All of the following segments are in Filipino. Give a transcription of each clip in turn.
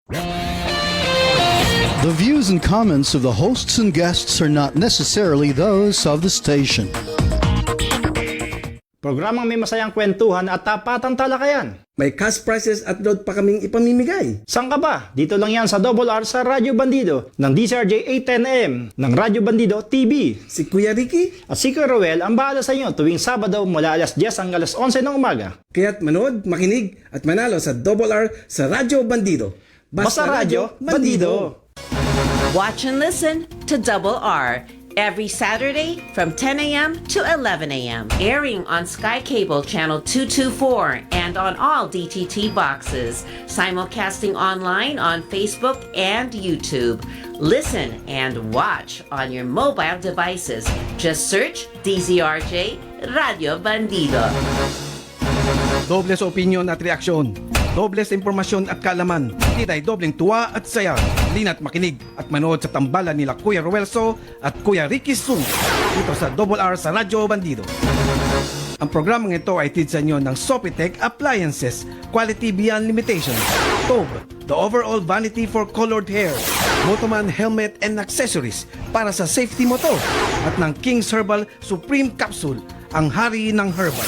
The views and comments of the hosts and guests are not necessarily those of the station. Programang may masayang kwentuhan at tapatang talakayan. May cash prizes at load pa kaming ipamimigay. Saan ka ba? Dito lang yan sa Double R sa Radyo Bandido ng DCRJ 810M ng Radyo Bandido TV. Si Kuya Ricky, At si Kuya Roel ang bahala sa inyo tuwing Sabado mula alas 10 hanggang alas 11 ng umaga. kaya't manood, makinig at manalo sa Double R sa Radyo Bandido. Basta Radyo Bandido. Watch and listen to Double R every Saturday from 10 a.m. to 11 a.m. Airing on Sky Cable Channel 224 and on all DTT boxes. Simulcasting online on Facebook and YouTube. Listen and watch on your mobile devices. Just search DZRJ Radio Bandido. Dobles opinion at reaksyon. Dobles impormasyon at kaalaman. Titay dobleng tuwa at saya. Lina't makinig at manood sa tambalan nila Kuya Ruelso at Kuya Ricky Sung dito sa Double R sa Radyo Bandido. Ang programang ito ay tid sa inyo ng Sopitech Appliances, Quality Beyond Limitation, TOB, the overall vanity for colored hair, Motoman helmet and accessories para sa safety mo to, at ng King's Herbal Supreme Capsule, ang hari ng herbal.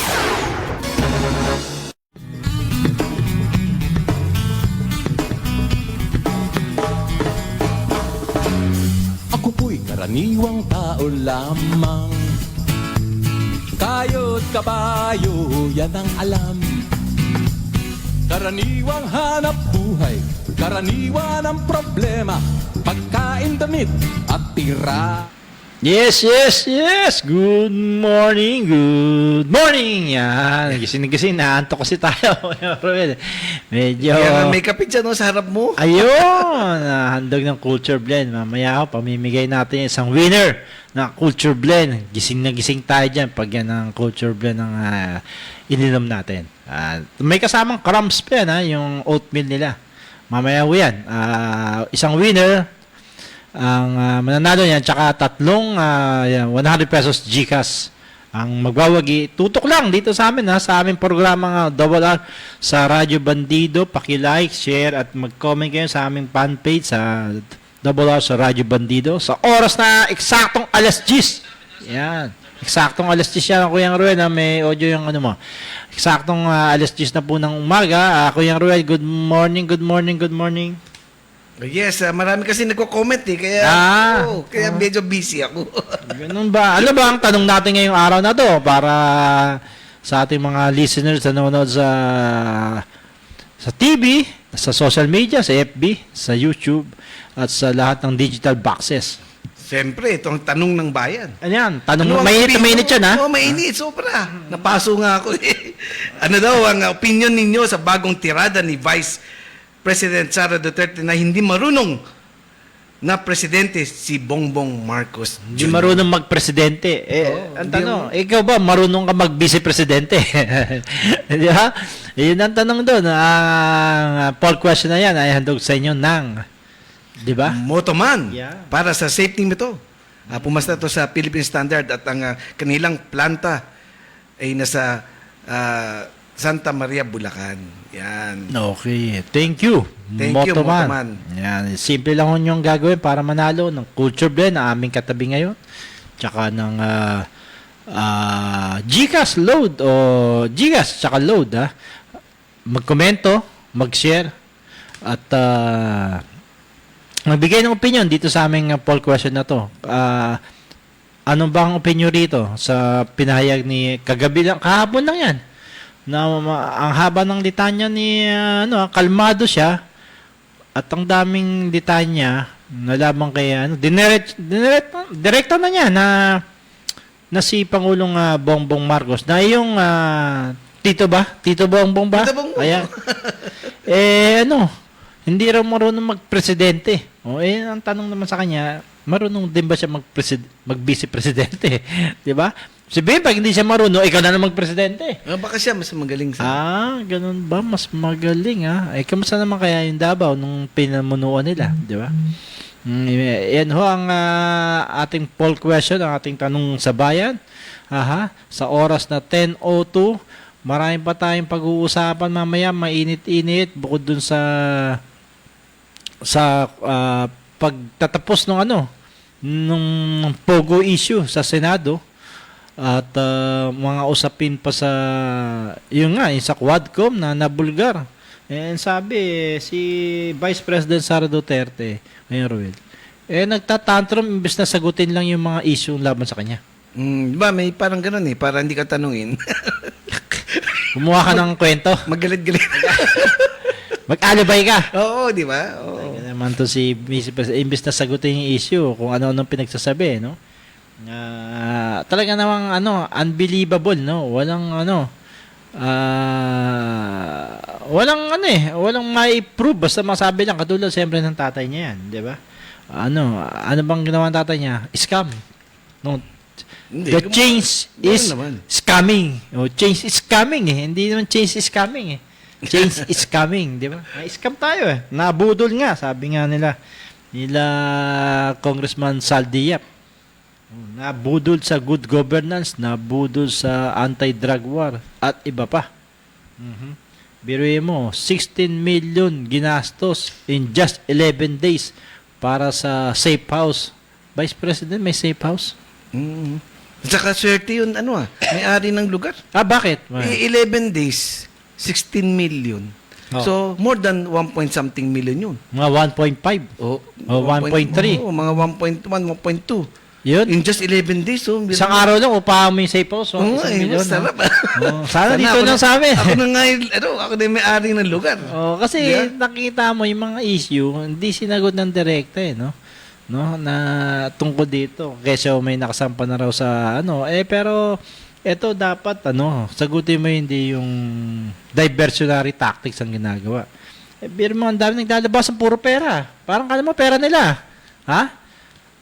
Ako po'y karaniwang tao lamang. Kayo't kabayo, yan ang alam. Karaniwang hanap buhay, karaniwan ang problema. Pagkain, damit at tira. Yes. Good morning. Yan. Gising. Naantok kasi tayo. Medyo... Kaya may kapit dyan sa harap mo. Ayun. Handog ng Culture Blend. Mamaya pamimigay natin isang winner na Culture Blend. Gising na gising tayo dyan pag yan ang Culture Blend ng ininom natin. May kasamang crumbs pa yan, yung oatmeal nila. Mamaya yan. Isang winner ang mananalo niyan, tsaka tatlong 100 pesos GCash ang magbawagi. Tutok lang dito sa amin, sa aming programa Double R sa Radyo Bandido. Paki-like, share at mag-comment kayo sa aming fan page sa Double R sa Radyo Bandido sa oras na eksaktong alas 10. Yan. Eksaktong alas 10 yan, Kuya Ruel, may audio yung ano mo. Eksaktong alas 10 na po ng umaga. Kuya Ruel, good morning. Yes, marami kasi nagko-comment kaya kaya medyo busy ako. Ganun ba? Ano ba ang tanong natin ngayong araw na to para sa ating mga listeners na nanonood sa TV, sa social media, sa FB, sa YouTube, at sa lahat ng digital boxes? Siyempre, ito ang tanong ng bayan. Ano yan? Tanong mainit yan, ha? Oo, mainit. Sobra. Napaso nga ako. Ano daw ang opinion ninyo sa bagong tirada ni Vice President Sara Duterte na hindi marunong na presidente si Bongbong Marcos Jr. Hindi marunong mag-presidente. Ang tanong, ikaw ba marunong ka mag-vice-presidente? Di ba? Yun ang tanong doon. Ang poll question na yan ay handog sa inyo ng, di ba? Motoman. Yeah. Para sa safety nito. Pumasta to sa Philippine Standard at ang kanilang planta ay nasa Santa Maria, Bulacan. Yan. Okay. Thank you, Motoman. Yan. Simple lang yung gagawin para manalo ng Culture Blend na aming katabi ngayon. Tsaka ng GCash load o GCash tsaka load. Magkomento, mag-share at magbigay ng opinion dito sa aming poll question na to. Ano bang opinion rito sa pinahayag ni kahapon lang yan? Na ang haba ng litanya ni kalmado siya at ang daming litanya nalaman kay direkta na niya na si Pangulong Bongbong Marcos na yung Tito Bongbong ba? Tito Bongbong. Ayan. Hindi raw marunong magpresidente. Ang tanong naman sa kanya, marunong din ba siya mag-vice-presidente? 'Di ba? Sabihin, pag hindi siya marunong, ikaw na magpresidente. Baka siya mas magaling sa... Ganun ba? Mas magaling, kamusta naman kaya yung Davao nung pinamunuan nila? Di ba? Yan ho ang ating poll question, ang ating tanong sa bayan. Sa oras na 10:02, marami pa tayong pag-uusapan mamaya, mainit-init, bukod dun sa sa pagtatapos ng nung Pogo issue sa Senado at mga usapin pa sa yung sa Quadcom na nabulgar. And sabi si Vice President Sara Duterte, ngayon Ruel, nagtatantrum imbes na sagutin lang yung mga issue laban sa kanya. Diba, may parang ganun para hindi ka tanungin. Kumuha ka ng kwento. Magalit-galit. Mag-alibay ka. Oo, di ba? Oo. Kaya naman to si Vice President, imbes na sagutin yung issue kung ano-anong pinagsasabi, no? Talaga namang unbelievable, no? Walang mai-prove basta masabi lang katulad siyempre ng tatay niya yan, di ba? Ano bang ginawa ng tatay niya? Scam. No. Hindi, The change is naman. scamming. Change is coming eh. Hindi naman change is coming eh. Change is coming, di ba? Na-scam tayo eh. Nabudol nga, sabi nga nila Congressman Saldiap. Nabudol sa good governance, nabudol sa anti-drug war, at iba pa. Biruin mo, 16 million ginastos in just 11 days para sa safe house. Vice President, may safe house? At saka swerte yun, may-ari ng lugar. Bakit? 11 days, 16 million. Oh. So, more than 1 point something million yun. Mga 1.5. Oh, 1.3. Oo, mga 1.1, 1.2. Yun. In just 11 days. Isang araw lang, upahan mo yung safe house. Oo, Isang milyon. masarap. Sana dito lang sa amin. Ako na nga, ako na yung may-ari ng lugar. Kasi Yeah. nakita mo yung mga issue, hindi sinagot ng direkta no? Na tungkol dito. Kasi may nakasampa na raw sa pero ito dapat sagutin mo hindi yung diversionary tactics ang ginagawa. Pero mo ang dami naglalabas ng puro pera. Parang kala mo pera nila. Ha?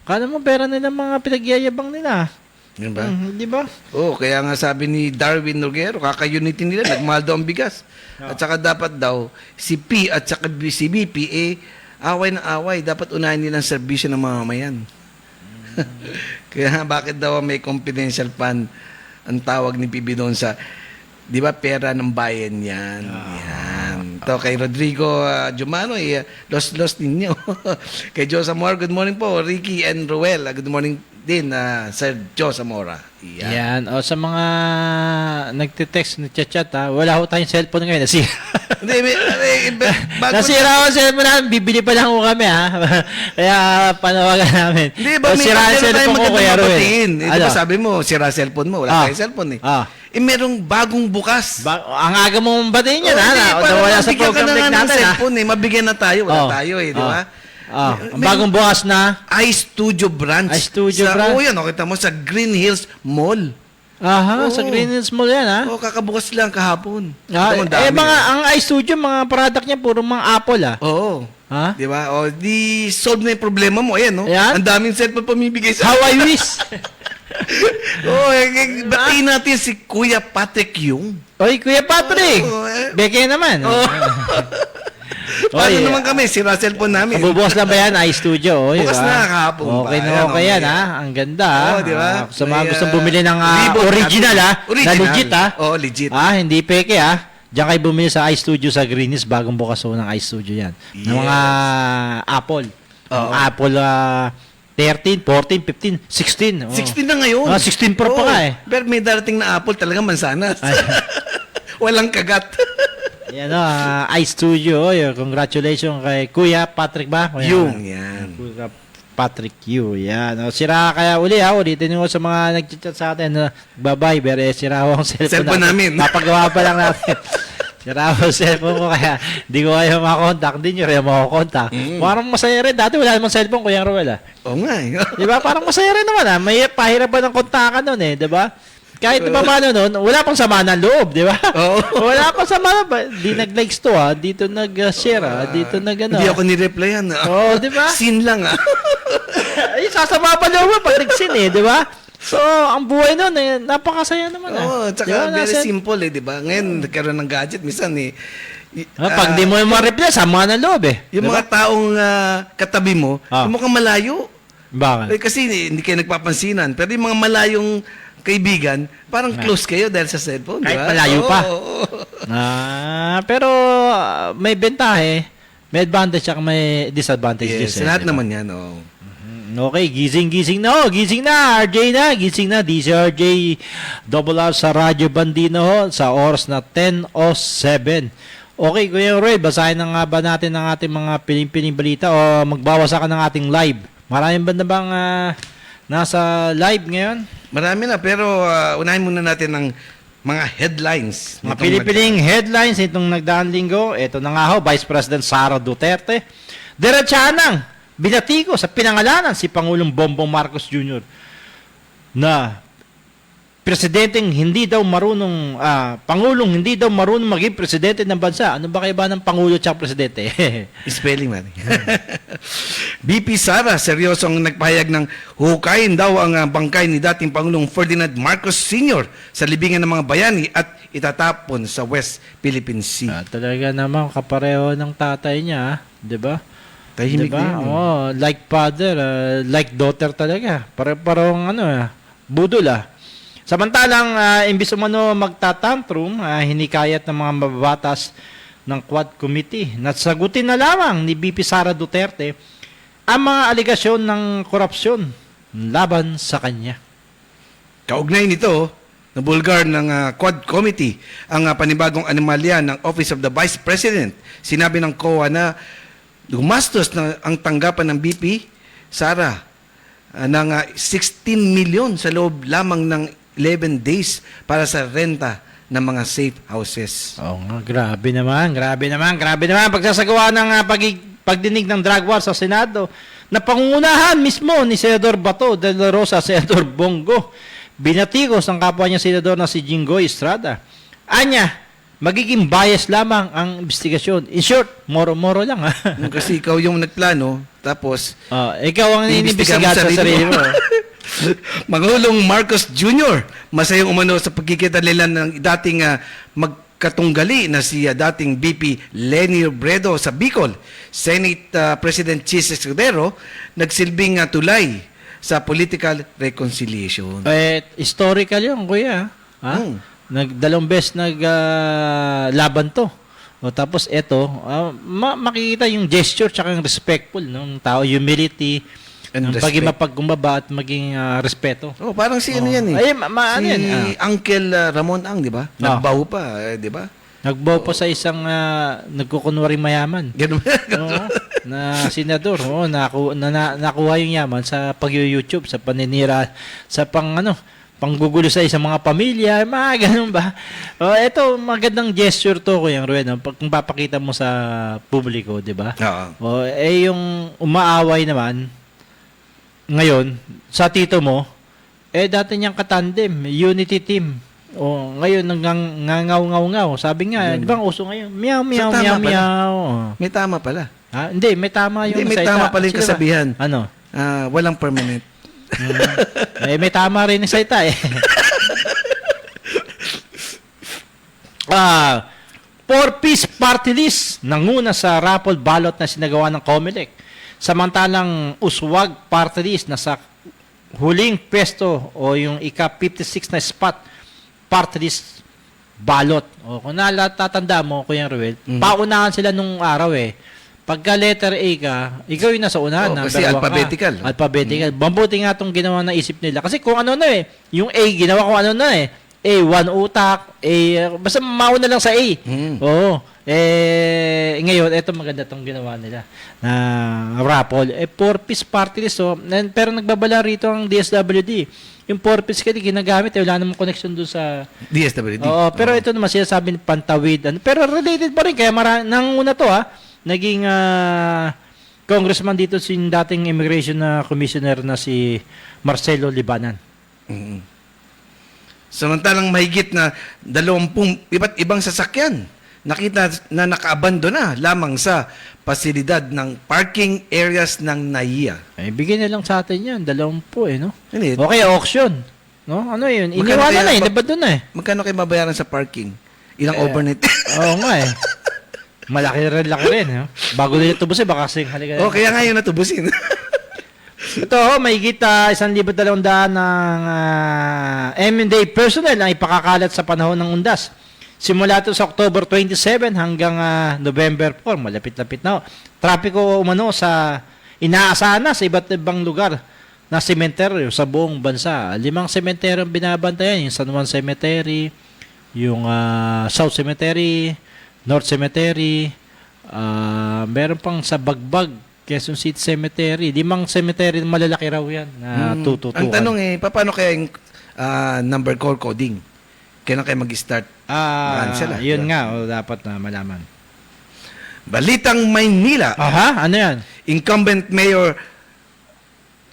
Kala mo pera nila mga pinagyayabang nila. Diba? Di ba? Oo, kaya nga sabi ni Darwin Noguero, kaka-unity nila, nagmahal daw ang bigas. At saka dapat daw, si P at saka si BP, away na away. Dapat unahin nilang serbisyo ng mamamayan. Kaya bakit daw may confidential fund ang tawag ni PB doon sa, di ba, pera ng bayan yan. Yan. Ito kay Rodrigo Jumano, lost ninyo. Kay Joe Zamora, good morning po. Ricky and Ruel, good morning din, Sir Joe Zamora. Yan. O sa mga nagte-text, nagchat-chat wala ho tayong cellphone ngayon. Nasira. Nasira ho ang cellphone namin. Bibili pa lang ho kami Kaya panawagan namin. Hindi ba, sira ang cellphone ko, Kuya Ruel. Di ba sabi mo, sira cellphone mo, wala tayong cellphone merong bagong bukas. Ang aga mong batiin yan, Para wala sa mabigyan ka program na deck nga ng natin, cellphone mabigyan na tayo, wala tayo di ba? Ang bagong bukas na iStudio branch. iStudio branch. Yan, kita mo sa Green Hills Mall. Sa Green Hills Mall yan, Kakabukas lang kahapon. ang iStudio, mga product niya, puro mga Apple, Oo. Ha? Di ba? Di solve na yung problema mo. Ayan, Ayan. Ang daming cellphone pamibigay sa... How I wish. Batiin natin si Kuya Patrick Yung. Oy, Kuya Patrick. Beke naman. Paano naman kami? Sira cellphone namin. Kabubukas lang ba yan? iStudio. Bukas na kahapon pa. Okay na Ayan, okay yan, okay. Ang ganda, di ba? Sa mga May, gustong bumili ng ribbon original, na Original. legit, Oo, legit. Hindi peke, Diyan kayo bumili sa iStudio sa Greenis, bagong bukas ng iStudio yan. Ng mga Apple. Ng Apple 13, 14, 15, 16. 16 na ngayon. 16 Pro pa nga Pero may darating na Apple talaga mansanas. Walang kagat. Yan iStudio. Congratulations kay Kuya Patrick ba? Yung yan. Kuya Patrick Yu. Yan. Sira kaya uli ulitin nyo sa mga nag-chat sa atin bye-bye. Pero sira ho ang Cellphone namin. Papagawa pa lang natin. Sira ho ang cellphone ko kaya di ko kayo makakontakt. Hindi nyo rin makakontakt. Parang masaya rin. Dati wala namang cellphone, Kuya Ruel. Oo nga Di ba? Parang masaya rin naman May pahirap ba ng kontakan nun di ba? Kahit pa paano nun, wala pang sama ng loob, di ba? Wala pang sama ng di nag-likes to dito nag-share dito nag-ano. Hindi ako ni-replyan. Di ba? Sin lang Ay, sasama pa loob pag nag-sin di ba? So, ang buhay nun napakasaya naman tsaka diba? very simple di ba? Ngayon, nagkaroon ng gadget, minsan pag di mo yung ma-reply, sama ng loob yung diba? mga taong katabi mo, yung mukhang malayo. Bakit? Kasi hindi kayo nagpapansinan. Pero yung mga malayong kaibigan, parang close kayo dahil sa cellphone, di Kahit ba? malayo pa. Oo. Pero may bentahe. May advantage at may disadvantage din. Yes, lahat naman yan. Oh. Okay, gising na ho. Gising na, gising na. DCRJ Double R sa Radyo Bandino ho, sa oras na 10:07. Okay, Kuya Roy, basahin na nga ba natin ang ating mga piling-piling balita o magbawas ka ng ating live? Maraming ba na bang nasa live ngayon? Marami na, pero unahin muna natin ng mga headlines. Mga pilipiling headlines itong nagdaang linggo. Ito na nga ho, Vice President Sara Duterte. Diretsahan ng binatiko sa pinangalanan si Pangulong Bongbong Marcos Jr. na presidenteng hindi daw marunong, Pangulong hindi daw marunong maging presidente ng bansa. Ano ba kaiba ng Pangulo at presidente? Spelling man. BP Sara, seryosong nagpahayag ng hukayin daw ang bangkay ni dating Pangulong Ferdinand Marcos Sr. sa libingan ng mga bayani at itatapon sa West Philippine Sea. Talaga naman kapareho ng tatay niya, di ba? Tahimik diba? na yun. Oh, like father, like daughter talaga. Parang budol Samantalang, imbis umano magtatantrum, hinikayat ng mga mababatas ng Quad Committee. Nasagutin na lamang ni BP Sara Duterte ang mga aligasyon ng korupsyon laban sa kanya. Kaugnay nito, nabulgar ng Quad Committee ang panibagong anomalya ng Office of the Vice President. Sinabi ng COA na gumastos na ang tanggapan ng BP Sara ng 16 million sa loob lamang ng 11 days para sa renta ng mga safe houses. Oo nga, grabe naman. Pagsasagawa ng pagdinig ng drug war sa Senado, na pangungunahan mismo ni Senador Bato de la Rosa, Senador Bongo, binatikos ang kapwa niya senador na si Jinggoy Estrada. Anya, magiging bias lamang ang investigasyon. In short, moro-moro lang. Kasi ikaw yung nagplano, tapos Ikaw ang inimbestigahan inimbestigahan sa sarili mo. Mangulong Marcos Jr. masayang umano sa pagkikitalilan ng dating magkatunggali na si dating BP Leni Robredo sa Bicol. Senate President Chis Escudero nagsilbing tulay sa political reconciliation. Historical yun, kuya. Dalawang beses laban to. Tapos eto, makikita yung gesture tsaka yung respectful ng tao, humility, And ang pagiging mapagkumbaba at maging respeto. Parang si ano yan Ay, si Uncle Ramon Ang, di ba? Nagbaho pa, di ba? Nagbaw pa sa isang nagkukunwaring mayaman. Ganun. Na senador. Nakuha yung yaman sa pag-YouTube, sa paninira, sa panggugulo sa isang mga pamilya, mga ganun ba? Ito, magandang gesture to, Kuya Ruel, kung papakita mo sa publiko, di ba? Oo. Yung umaaway naman, ngayon, sa tito mo, dati niyang katandem, unity team. Ngayon, nangangaw-ngaw-ngaw. Sabi nga, di ba ang uso ngayon? Meow, meow, So, meow, tama meow. May tama pala. Hindi, may tama yung Hindi, may salita. tama pala yung Sige ba? kasabihan. Ano? Walang permanent. May tama rin yung salita Four-piece party list nanguna sa raffle ballot na sinagawa ng COMELEC. Samantalang uswag party list na sa huling pwesto o yung ika-56 na spot party list ballot. Kung natatanda mo, Kuya Ruel, paunahan sila nung araw Pagka letter A ka, ikaw yung nasa unahan. Kasi alphabetical. Alphabetical. Mabuti nga itong ginawa na isip nila. Kasi kung ano yung A, ginawa kung ano A, one utak, basta mauna lang sa A. Oo. Ngayon, ito maganda itong ginawa nila na raffle. Four-piece party list. Pero nagbabala rito ang DSWD. Yung four-piece kasi ginagamit, wala namang connection doon sa DSWD. Pero ito naman sinasabi ni Pantawid. Pero related pa rin. Kaya nanguna to naging congressman dito si dating immigration commissioner na si Marcelo Libanan. Samantalang mahigit na 20 iba't ibang sasakyan nakita na nakaabandona lamang sa pasilidad ng parking areas ng NAIA. Bigyan na lang sa atin yan. 20, no? Hindi. Okay, auction. No? Ano yun? Magkano Iniwala kaya inabandon na Magkano kayo mabayaran sa parking? Ilang overnight? Oo nga Malaki rin. No? Bago nila tubusin, baka kasing halika. Kaya nga yun natubusin. Ito, may higit 1,200 ng M&A personnel ang ipakakalat sa panahon ng undas. Simula to sa October 27 hanggang November 4, malapit-lapit na. Trapiko umano sa inaasahan na sa iba't ibang lugar na sementeryo sa buong bansa. 5 sementeryo ang binabantayan, yung San Juan Cemetery, yung South Cemetery, North Cemetery, meron pang sa Bagbag, Quezon City Cemetery. 5 cemetery malalaki raw yan na tututukan. Ang tanong paano kaya yung number core coding? Kailan kayo mag-start? Sila, Yun diba? nga, dapat na malaman. Balitang Maynila. Aha, ano yan? Incumbent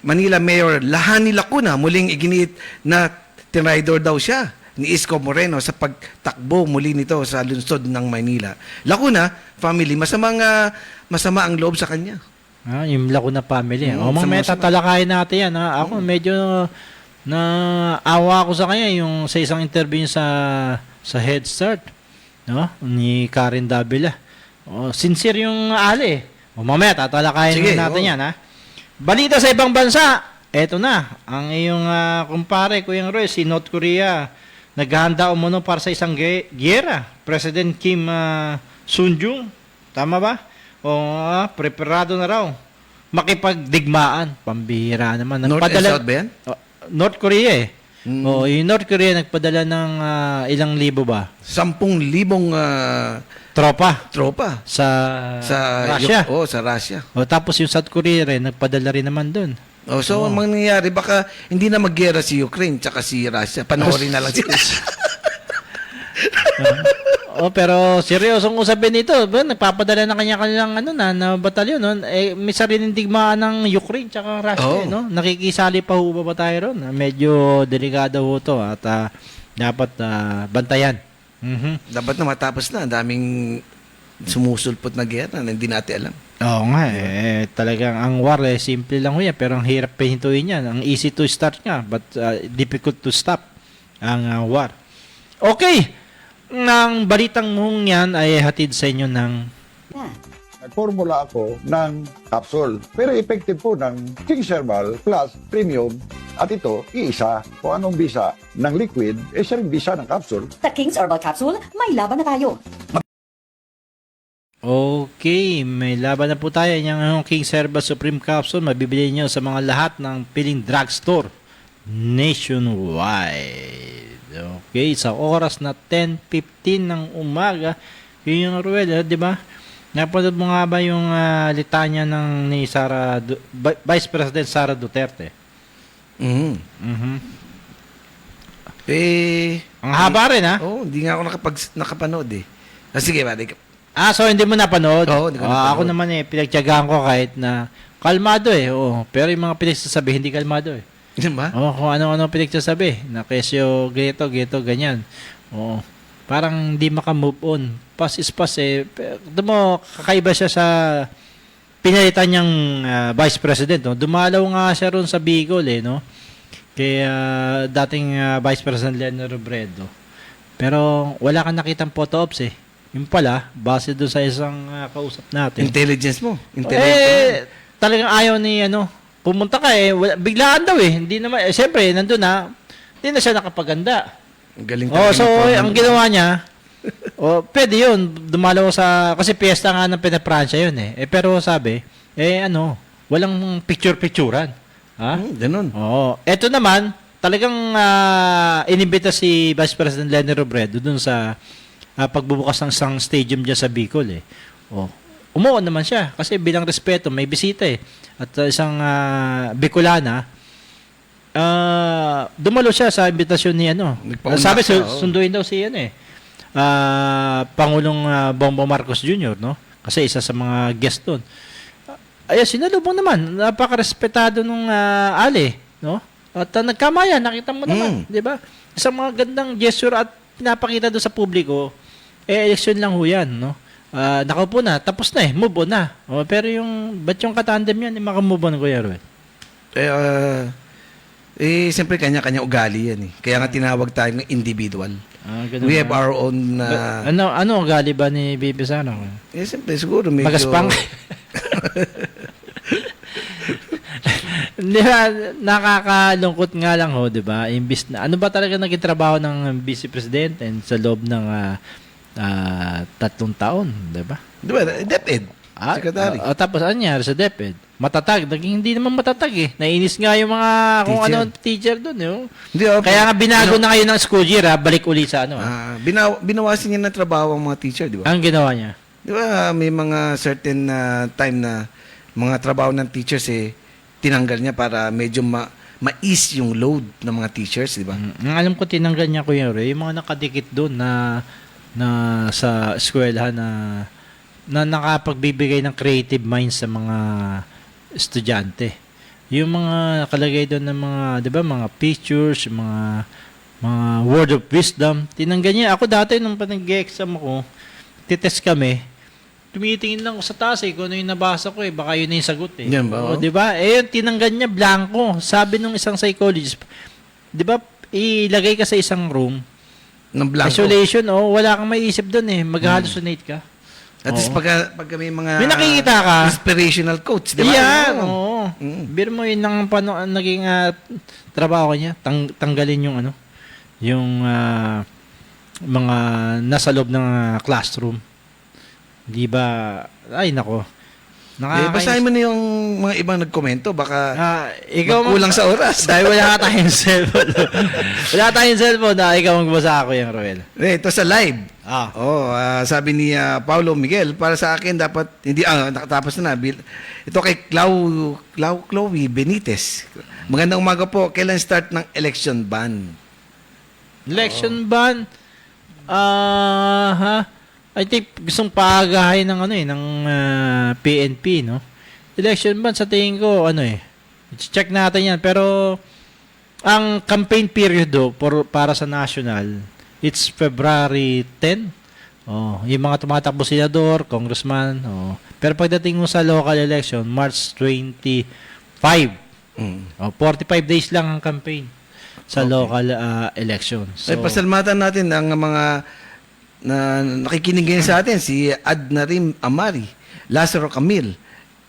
Manila Mayor Lahani Lacuna muling iginiit na tinraidor daw siya ni Isko Moreno sa pagtakbo muli nito sa lungsod ng Maynila. Lacuna family, masama ang loob sa kanya. Yung Lacuna family. Mamaya sama-sama. tatalakayin natin yan. Ako medyo naawa ako sa kanya yung sa isang interview sa Head Start, no? Ni Karen Davila. Sincere yung ali. Mamaya tatalakayin natin yan, ha? Balita sa ibang bansa. Eto na, ang iyong kumpare, Kuya Roy, si North Korea, naghahanda umano para sa isang giyera. President Kim Sun-jung, tama ba? Preparado na raw. Makipagdigmaan. Pambihira naman. North and South ba yan? North Korea yung North Korea nagpadala ng ilang libo ba? 10,000 Tropa. Sa Russia. Sa Russia. Tapos yung South Korea rin, nagpadala rin naman dun. So, ang mangyayari, baka hindi na maggera si Ukraine tsaka si Russia. Panoorin na lang sila. Pero seryosong usapin nito. Nagpapadala na kanya-kanyang na batalyon. No? May sariling digmaan ng Ukraine tsaka Russia. No? Nakikisali pa ho ba tayo ron? Medyo delikado ho to at dapat bantayan. Dapat na matapos na. Ang daming sumusulpot na gera na hindi natin alam. Oo nga. Talagang ang war, simple lang ho yan. Pero ang hirap pahintuin yan. Ang easy to start nga, but difficult to stop ang war. Okay. Ng balitang mong yan ay hatid sa inyo ng Nagformula ako ng capsule. Pero effective po ng King Herbal Plus Premium. At ito, iisa. Kung anong bisa ng liquid, siya rin bisa ng capsule. Sa King's Herbal Capsule, may laban na tayo. Okay, may laban na po tayo. Yung King's Herbal Supreme Capsule, mabibili nyo sa mga lahat ng piling drugstore nationwide. Okay, sa oras na 10:15 ng umaga, yun yung Ruel, di ba? Napanood mo nga ba yung litanya ni Vice President Sara Duterte? Ang haba rin, ha? Hindi nga ako nakapanood eh. Sige, balik. So hindi mo napanood? Oo, hindi ko napanood. Ako naman pinagtiyagaan ko kahit na kalmado pero yung mga pinagsasabi, hindi kalmado Diba? Kung ano-ano pinagsasabi, na kesyo ganito, ganyan. Parang hindi maka-move on. Pass is pass kakaiba siya sa pinalitan niyang Vice President. No? Dumalaw nga siya ron sa Bicol, no? Kaya dating Vice President Leni Robredo. Pero wala kang nakitang photo ops Yung pala, base doon sa isang kausap natin. Intelligence mo. Talagang ayaw ni pumunta ka biglaan daw hindi naman siyempre nandun hindi na siya nakapaganda. Galing ang ginawa niya pwede yun dumalaw kasi piyesta nga ng pinapransya yun pero sabi walang picture-picturean ganun. Eto naman talagang inimbita si Vice President Leni Robredo dun sa pagbubukas ng isang stadium dyan sa Bicol umuon naman siya kasi bilang respeto may bisita at isang Bicolana dumalo siya sa imbitasyon ni sabi sunduin daw si Pangulong Bongbong Marcos Jr. no kasi isa sa mga guest doon sinalubong naman napakarespetado nung ali no at nagkamayan nakita mo naman di ba isang mga gandang gesture at pinapakita doon sa publiko eleksyon lang ho yan no nakaupo na, tapos na move on na. Pero ba't yung katandem yan, makamove on, Kuya Roy? Siyempre kanya-kanya ugali yan Kaya nga tinawag tayo ng individual. We have our own... ano ugali ba ni Bibi Sara? Siyempre, siguro medyo... Magaspang? Hindi ba, nakakalungkot nga lang ho, 'di ba? Imbis na ano ba talaga naging trabaho ng Vice President and sa loob ng 3 taon, 'di ba? Di ba? DepEd. Secretary. Tapos ano nangyari sa DepEd? Matatag, naging hindi naman matatag eh. Nainis nga yung mga kung Teacher. ano teacher doon, yo. Hindi, Kaya nga binago na ngayon ng school year, balik uli sa ano. binawasan niya ng trabaho ang mga teacher, di ba? Ang ginawa niya. Di ba, may mga certain time na mga trabaho ng teachers tinanggal niya para medyo ma-ease yung load ng mga teachers, di ba? Ang alam ko tinanggal niya Kuya Ray, yung mga nakadikit doon na sa eskwelahan na nakapagbibigay ng creative minds sa mga estudyante. Yung mga nakalagay doon ng mga, 'di ba, mga pictures, mga word of wisdom, tinanggal niya. Ako dati nung nag-exam ako, titest kami, tumitingin lang ako sa taas kung ano yung nabasa ko baka yun na yung sagot Yan ba? Oo, 'di ba? Yun, tinanggal niya blanco. Sabi nung isang psychologist, 'di ba, ilagay ka sa isang room, Ng blanco. isolation, wala kang maiisip doon mag-hallucinate ka. At least Oo. pagka may mga May nakikita ka. inspirational quotes, di ba? Yan, Oo. oo. Mm. Biro mo yun ang naging trabaho niya, tanggalin yung yung mga nasa loob ng classroom. Di ba? Ay nako. Basahin mo na yung mga ibang nagkomento, baka ikaw kulang sa oras. dahil wala ka tayong cellphone. Wala tayong cellphone na ikaw magbasa ako yung Roel. Ito sa live. Sabi ni Paulo Miguel, para sa akin dapat hindi nakatapos na. Ito kay Chloe Benitez. Magandang umaga po. Kailan start ng election ban? Election ban. I think gustong paagahay ng ng PNP, no? Election ban sa tingin ko check natin 'yan, pero ang campaign period para sa national, it's February 10. Yung mga tumatakbo senador, congressman, Pero pagdating mo sa local election, March 25. 45 days lang ang campaign sa local election. So, pasalamatan natin ang mga na nakikinig ngayon sa atin, si Adnarim Amari, Lazaro Camil,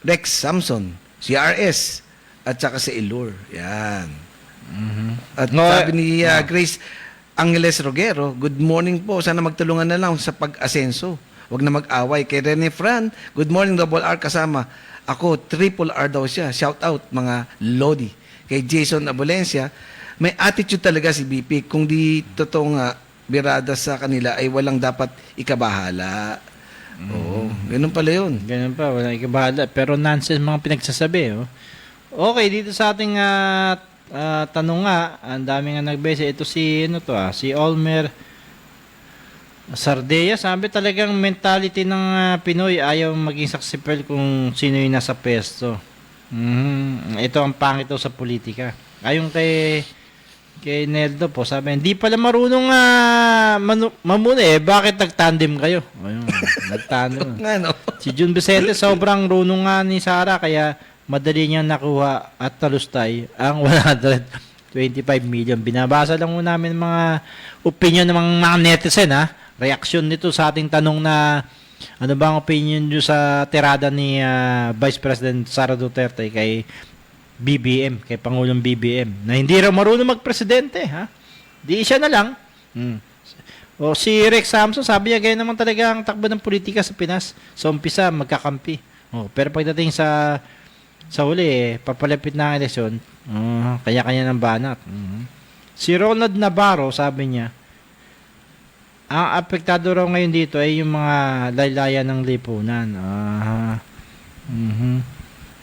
Rex Samson, si RS, at saka si Elur. Yan. At sabi ni Grace Angeles Rogero, good morning po. Sana magtulungan na lang sa pag-asenso. Huwag na mag-away. Kay Rene Fran, good morning, Double R kasama. Ako, Triple R daw siya. Shout out, mga Lodi. Kay Jason Abolencia, may attitude talaga si BP. Kung di totoo nga, birada sa kanila ay walang dapat ikabahala. Oo, ganun pala yun. Ganun pa, walang ikabahala. Pero nonsense mga pinagsasabi. Okay, dito sa ating tanong nga, ang dami nga nagbese. Ito si Olmer Sardea. Sabi talagang mentality ng Pinoy ayaw maging successful kung sino yung nasa pesto. Ito ang pangit sa politika. Ayon kay Neldo po, sabi, hindi pala marunong mamuna bakit nagtandem kayo? Ayun, nagtandem. Si Jun Vicente, sobrang runong nga ni Sara, kaya madali niyang nakuha at talustay ang 125 million. Binabasa lang mo namin mga opinion ng mga netizen, reaksyon nito sa ating tanong na ano ba ang opinion nyo sa tirada ni Vice President Sara Duterte kay BBM, kay Pangulong BBM, na hindi raw marunong magpresidente, Di siya na lang. Si Rex Samson, sabi niya, gaya naman talaga ang takbo ng politika sa Pinas. Sa umpisa, magkakampi. Pero pagdating sa huli, papalapit na ang eleksyon, kanya-kanya ng banat. Si Ronald Navarro, sabi niya, ang apektado raw ngayon dito ay yung mga laylayan ng lipunan.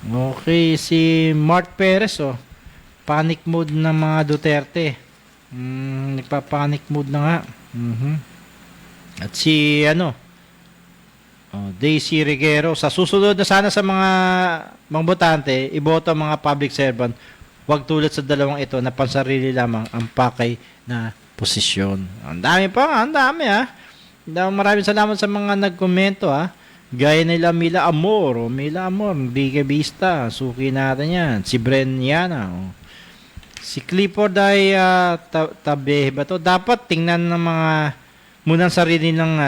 Okay, si Mark Perez, panic mode ng mga Duterte. Nagpa-panic mode na nga. At si Daisy Reguero, sa susunod na sana sa mga botante, iboto ang mga public servant, huwag tulad sa dalawang ito na pansarili lamang ang pakay na posisyon. Ang dami pa, ang dami Maraming salamat sa mga nagkomento Gaya nila Mila Amor, Bige Vista, suki natin yan. Si Bren Yana, si Clifford ay tabi ba to? Dapat tingnan ng mga munang sarili ng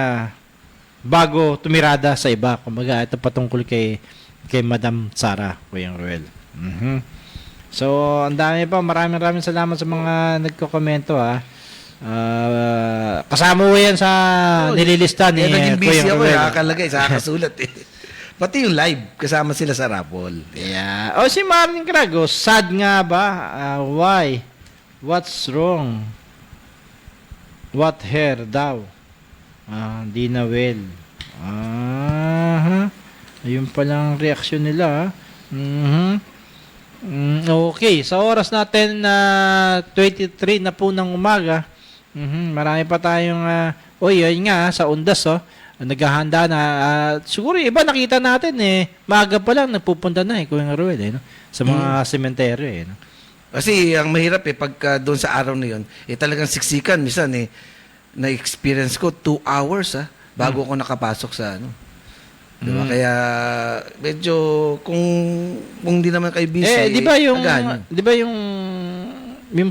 bago tumirada sa iba. Kumbaga, ito patungkol kay Madam Sara, Kuyang Ruel. So, ang dami pa. Maraming salamat sa mga nagko-komento, ha. Kasama mo yan sa nililista ni Naging busy Kuya ako, Ruel. nakakalagay, nakakasulat eh. Pati yung live, kasama sila sa raffle. Yeah. O, si Martin Crago, sad nga ba? Why? What's wrong? What hair daw? Di na well. Ayun palang reaksyon nila, ha. Okay, sa oras natin na 23 na po ng umaga, marami pa tayong yun nga sa Undas, naghahanda na. Siguro yung iba nakita natin maaga pa lang nagpupunta na Kuya Ruel no? Sa mga sementeryo no? Kasi ang mahirap pagka doon sa araw na yun, talagang siksikan. Minsan na-experience ko 2 hours bago ako nakapasok sa Diba? Kaya medyo kung di naman kayo busy, di ba yung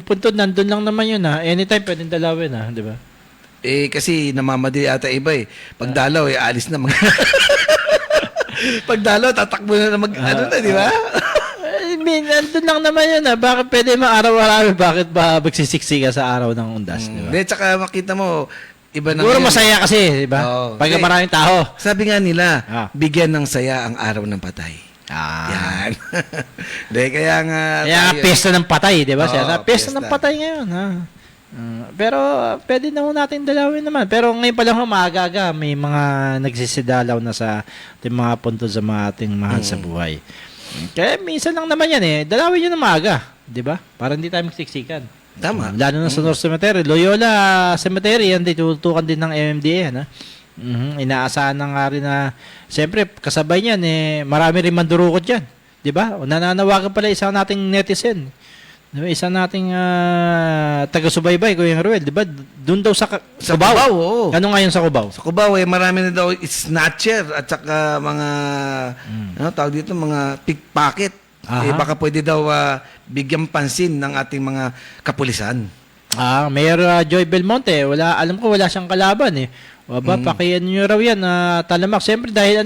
puntod nandun lang naman yun anytime pwedeng dalawin di ba? Kasi namamadali ata iba Pag dalaw alis na Pag dalaw tatakbo na di ba? Nandun lang naman yun bakit pwede araw-araw, bakit ba magsisiksika sa araw ng Undas, di ba? Tsaka makita mo iba na Siguro ngayon. masaya kasi, di ba? Pag maraming tao. Sabi nga nila, bigyan ng saya ang araw ng patay. Yan. Kaya nga Pesta ng patay, di ba? Pesta pesta. ng patay ngayon, pero pwede na natin dalawin naman. Pero ngayon pa lang maaga-aga, may mga nagsisidalaw na sa ating mga punto sa mga ating mahal sa buhay. Kaya minsan lang naman yan dalawin nyo na maaga, di ba? Para hindi tayo magsiksikan. Tama. Lalo na sa North Cemetery. Loyola Cemetery, yan tututukan din ng MMDA. Inaasahan na nga rin na, siyempre, kasabay niyan, marami rin mandurukot dyan. Di ba? O nananawagan pala isang nating netizen. Diba? Isang nating taga-subaybay, Kuya Ruel. Di ba? Doon daw sa Cubao. Oo. Ano nga yun sa Cubao? Sa Cubao, marami na daw snatcher at saka mga, tawag dito, mga pickpocket. Baka pwede daw bigyan pansin ng ating mga kapulisan. Mayor Joy Belmonte, alam ko wala siyang kalaban pakiano nyo raw yan talamak. Siyempre dahil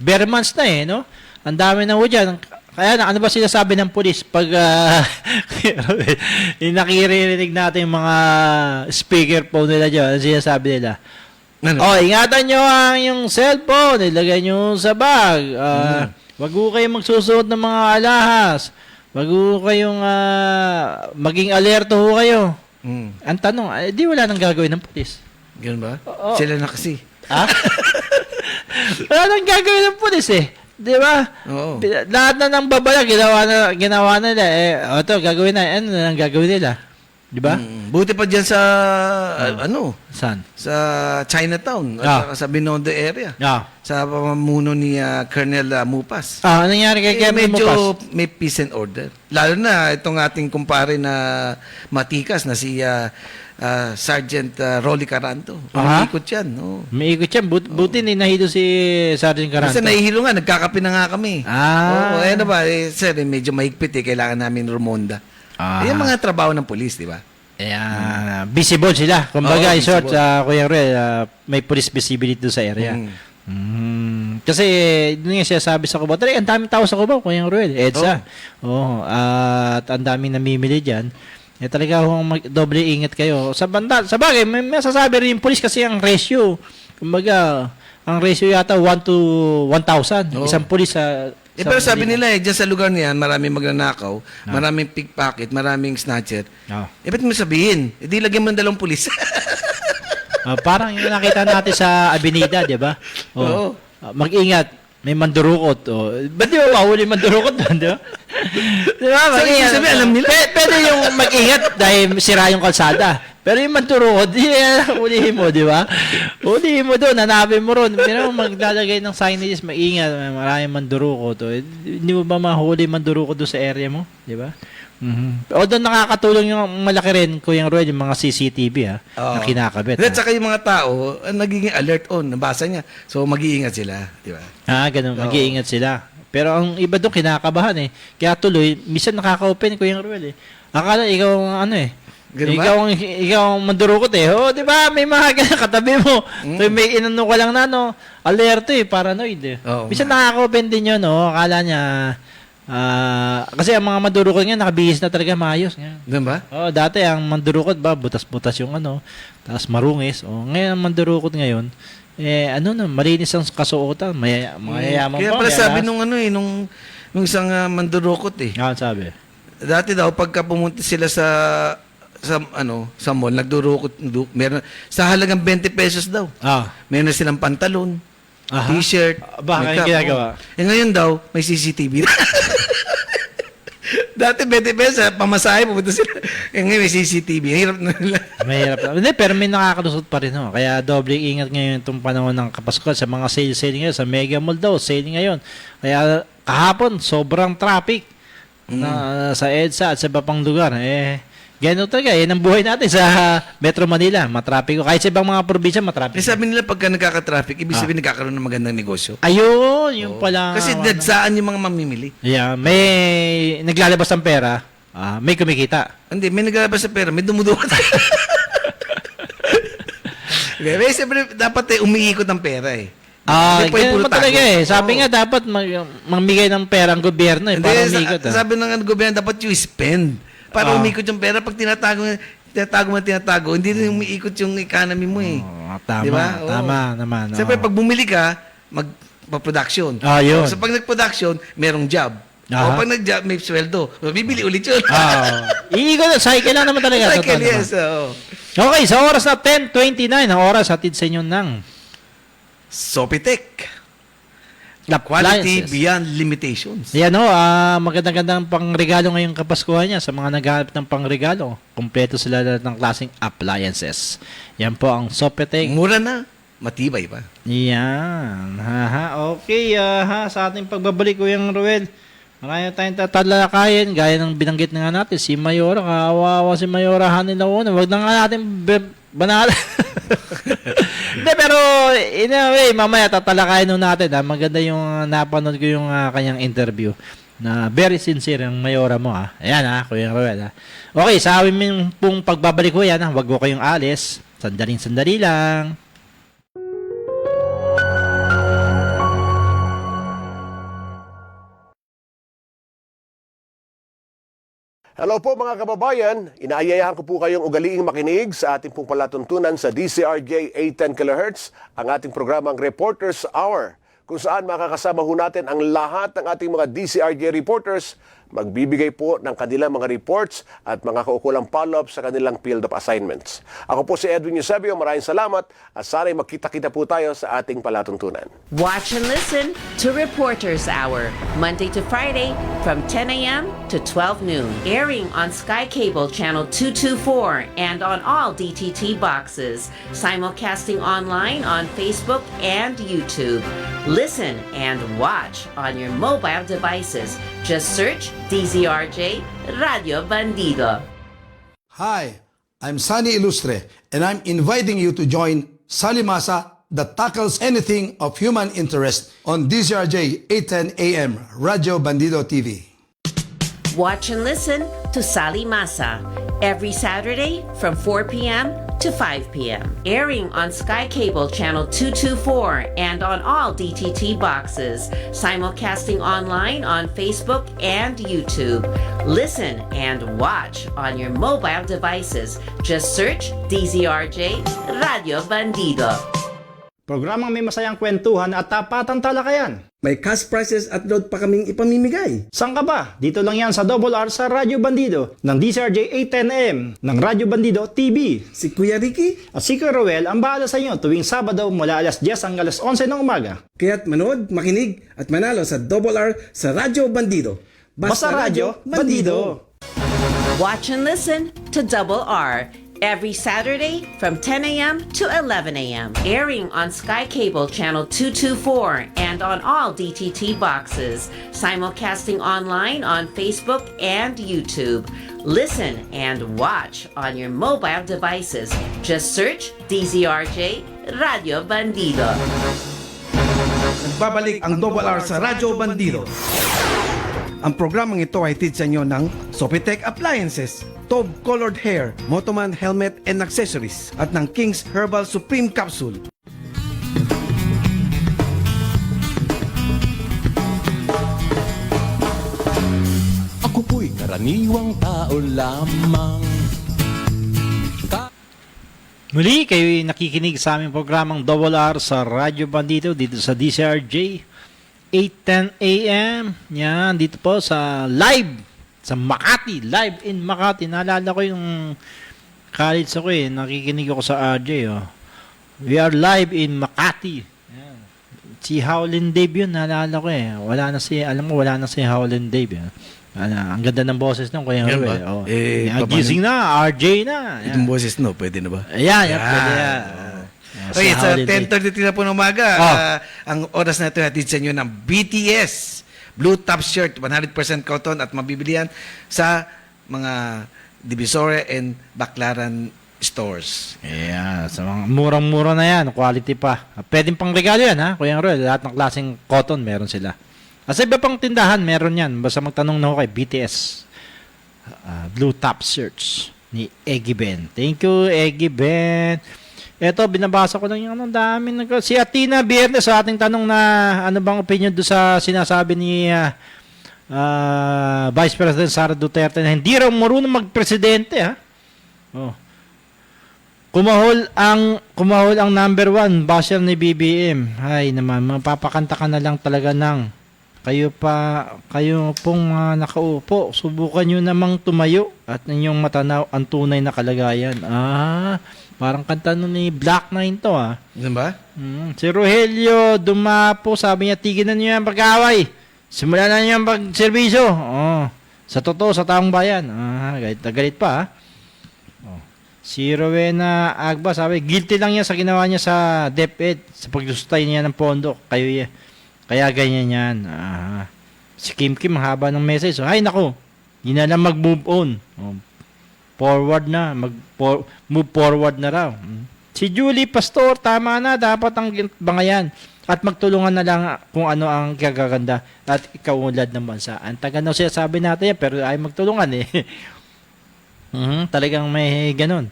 bare months na no? Ang dami na dyan. Kaya ano ba sinasabi ng pulis pag nakirinig natin yung mga speakerphone nila dyan, ano sinasabi nila? Ingatan nyo yung cellphone, ilagay nyo sa bag. Wag ko kayong magsusuot ng mga alahas. Wag ko kayong maging alerto ho kayo. Ang tanong, di wala nang gagawin ng pulis. Ganun ba? Sila na kasi. Wala nang gagawin ng pulis Di ba? Oo. Lahat na ng babala, ginawa nila. Ito, gagawin na. Ano na ang gagawin nila? Di ba? Buti pa dyan sa, Saan? sa Chinatown, at saka sa Binondo area. Sa pamumuno ni Colonel Mupas. Ano nangyari kay Colonel medyo Mupas? may peace and order. Lalo na itong ating kumpare na matikas na si Sergeant Rolly Caranto. Umiikot yan. May ikot yan. Buti nahilo si Sergeant Caranto. Kasi nahihilo nga, nagkakape na nga kami. Ano ba, sir, medyo mahigpit kailangan namin rumonda. Yung mga trabaho ng pulis, di ba? Visible sila. Kumbaga, in short, visible. Kuya Ruel, may police visibility doon sa area. Kasi, doon nga siya sabi sa Cubao. Ang daming tao sa Cubao, Kuya Ruel. EDSA. At ang daming namimili dyan. Talaga doble ingat kayo. Sa bagay, may masasabi rin yung police kasi ang ratio. Kumbaga, ang ratio yata 1 to 1,000. Isang police sa pero sabi nila dyan sa lugar niyan, maraming magnanakaw, maraming pickpocket, maraming snatcher. Ba't mo sabihin? Di lagyan mo ng 2 pulis. Parang yung nakita natin sa Avenida, di ba? Mag-ingat, may mandurukot. Ba't di ba mahuli mandurukot doon, di ba? Di ba? Mag-ingat. Sabi, alam nila. Pwede yung mag-ingat dahil sira yung kalsada. Pero yung mandurukot, ulihin mo, di ba? Ulihin mo doon, hanapin mo ron. Pero maglalagay ng signages, mag-ingat, maraming mandurukot. Hindi mo ba mahuli mandurukot doon sa area mo? Di ba? O doon nakakatulong yung malaki rin, Kuya Ruel, yung mga CCTV na kinakabit. At saka yung mga tao, nagiging alert nabasa niya. So, mag-iingat sila. Di ba? Ganun, mag-iingat sila. Pero ang iba doon kinakabahan Kaya tuloy, minsan nakaka-open, Kuya Ruel Akala ikaw ikaw ang mandurukot di ba? May mga katabi mo. So, may inano ka lang na, alerto paranoid Oo, minsan nakaka-open din yun, akala niya, Kasi ang mga mandurukot nga, nakabihis na talaga maayos. Nga. Di ba? Oh, dati ang mandurukot ba, butas-butas yung tapos marungis. Ngayon ang mandurukot ngayon, malinis ang kasuotan, mayayaman Kaya pa. pala sabi nung isang mandurukot Sabi. Dati daw pagka pumunta sila sa mall, nagdurukot, meron sa halagang 20 pesos daw. Meron na silang pantalon, t-shirt, Baka makeup. yung ginagawa. Ngayon daw, may CCTV na. Dati 20 pesos, pamasahe, pumunta sila. Ngayon may CCTV. Hirap na nila. Mahirap na. Hindi, pero may nakakalusot pa rin. Kaya doble ingat ngayon itong panahon ng Kapaskuhan sa mga sale ngayon. Sa Mega Mall daw, sale ngayon. Kaya kahapon, sobrang traffic na sa EDSA at sa iba pang lugar. Ganun talaga. Yan ang buhay natin sa Metro Manila. Matrapiko. Kahit sa ibang mga probinsya, matrapiko. Sabi nila pagka nagkaka-traffic, ibig sabihin nagkakaroon ng magandang negosyo. Ayun, yung pala. Kasi nadsaan yung mga mamimili. Yeah, may naglalabas ng pera, may kumikita. Hindi, may naglalabas sa pera, may dumudukot. Okay, siyempre, dapat umiikot ang pera Hindi pwede Ganun puro pa talaga tago. Sabi nga, dapat mamigay ng pera ang gobyerno Hindi, para umikot. sabi ng gobyerno, dapat you spend. Para umikot yung pera. Pag tinatago, hindi rin umiikot yung economy mo Tama, Diba? tama naman. Siyempre, pag bumili ka, mag-production. Yun. So, pag nag-production, merong job. O pag nag-job, may sweldo. So, bibili ulit yun. Iikot, cycle lang naman talaga. Cycle, Totoo yes. naman. Okay, sa oras na 10:29, ang oras hatid sa inyo ng Sopitek. Quality Appliances. beyond limitations. Yan magandang pangregalo ngayong Kapaskuhan niya sa mga naghahanap ng pangregalo. Kompleto sila lahat ng klaseng appliances. Yan po ang Sopetek. Mura na, matibay pa. Yan. Okay, sa ating pagbabalik, Kuyang Ruel, marami tayong tatalakayin. Gaya ng binanggit na nga natin, si Mayora, kawawa si Mayora Hanilauna. Wag na nga natin banala. Hindi, pero in a way, mamaya tatalakayin nun natin. Maganda yung napanood ko yung kanyang interview na very sincere ang Mayora mo. Ayan Kuya Ruel. Okay, sa amin pong pagbabalik ko yan, wag ko kayong alis. Sandali lang. Hello po mga kababayan, inaayayahan ko po kayong ugaliing makinig sa ating pong palatuntunan sa DCRJ 810 kHz, ang ating programang Reporters Hour, kung saan makakasama ho natin ang lahat ng ating mga DCRJ reporters, magbibigay po ng kanilang mga reports at mga kaukulang follow-up sa kanilang field of assignments. Ako po si Edwin Eusebio, maraming salamat at sana'y magkita-kita po tayo sa ating palatuntunan. Watch and listen to Reporters Hour, Monday to Friday from 10 a.m. to 12 noon. Airing on Sky Cable Channel 224 and on all DTT boxes. Simulcasting online on Facebook and YouTube. Listen and watch on your mobile devices. Just search DZRJ Radio Bandido. Hi, I'm Sunny Ilustre, and I'm inviting you to join Salimasa that tackles anything of human interest on DZRJ 810 AM Radio Bandido TV. Watch and listen to Sali Masa every Saturday from 4 p.m. to 5 p.m. Airing on Sky Cable Channel 224 and on all DTT boxes. Simulcasting online on Facebook and YouTube. Listen and watch on your mobile devices. Just search DZRJ Radio Bandido. Programang may masayang kwentuhan at tapatang talakayan. May cash prizes at load pa kaming ipamimigay. Saan ka ba? Dito lang yan sa Double R sa Radyo Bandido ng DCRJ 810M ng Radyo Bandido TV. Si Kuya Ricky. At si Kuya Ruel ang bahala sa inyo tuwing Sabado mula alas 10 hanggang alas 11 ng umaga. Kaya't manood, makinig at manalo sa Double R sa Radyo Bandido. Basta Radyo Bandido. Watch and listen to Double R every Saturday from 10 a.m. to 11 a.m. Airing on Sky Cable Channel 224 and on all DTT boxes. Simulcasting online on Facebook and YouTube. Listen and watch on your mobile devices. Just search DZRJ Radio Bandido. Nagbabalik ang Double R sa Radyo Bandido. Ang programang ito ay hatid sa inyo ng Sopitek Appliances, Taube Colored Hair, Motoman Helmet and Accessories at ng King's Herbal Supreme Capsule. karaniwang tao lamang. Muli, kayo nakikinig sa aming programang Double R sa Radyo Bandito dito sa DCRJ 8:10 AM. Yan, dito po sa live sa Makati, live in Makati. Naalala ko yung college ako nakikinig ako sa RJ. We are live in Makati. Yan. Si Howlin Dave yun, naalala ko wala na si Howlin Dave. Ang ganda ng boses ng Kuya Ruel. Gising na, RJ na. Itong boses pwede na ba? Ayan, pwede yan. Okay, sa 10:33 na po ng umaga, ang oras na ito hatid sa inyo ng BTS Blue Top Shirt, 100% cotton at mabibilihan sa mga Divisoria and Baclaran stores. Ayan, sa mga murang-mura na yan, quality pa. Pwedeng pang regalo yan, ha? Kuya Ruel, lahat ng klaseng cotton meron sila. Sa iba pang tindahan, meron yan. Basta magtanong na ako kay BTS Blue Top Shirts ni Eggy Ben. Thank you, Eggy Ben. Eto, binabasa ko lang yung dami. Si Atina Biernes sa ating tanong na ano bang opinion do sa sinasabi ni Vice President Sara Duterte na hindi raw marunong magpresidente, ha? Kumahol ang number 1 basher ni BBM. Ay naman, mapapakanta ka na lang talaga ng kayo pong nakaupo, subukan nyo namang tumayo at ninyong matanaw ang tunay na kalagayan. Parang kanta nun ni Black Nine to, Ano ba? Si Rogelio Dumapo, sabi niya, tigilan nyo yung pag-away. Simulan na nyo yung pag-servisyo. Sa totoo, sa taong bayan. Galit na galit pa, Si Rowena Agba, sabi, guilty lang niya sa ginawa niya sa DepEd, sa paglustay niya ng pondo. Kaya ganyan yan. Si Kim haba ng message. Ay, nako. Hindi na lang mag-move on. Forward na. Move forward na raw. Si Julie Pastor, tama na. Dapat ang bangayan. At magtulungan na lang kung ano ang kagaganda at ikaunlad ng bansa. Ang taga na siya sabi natin yan, pero ay magtulungan talagang may ganun.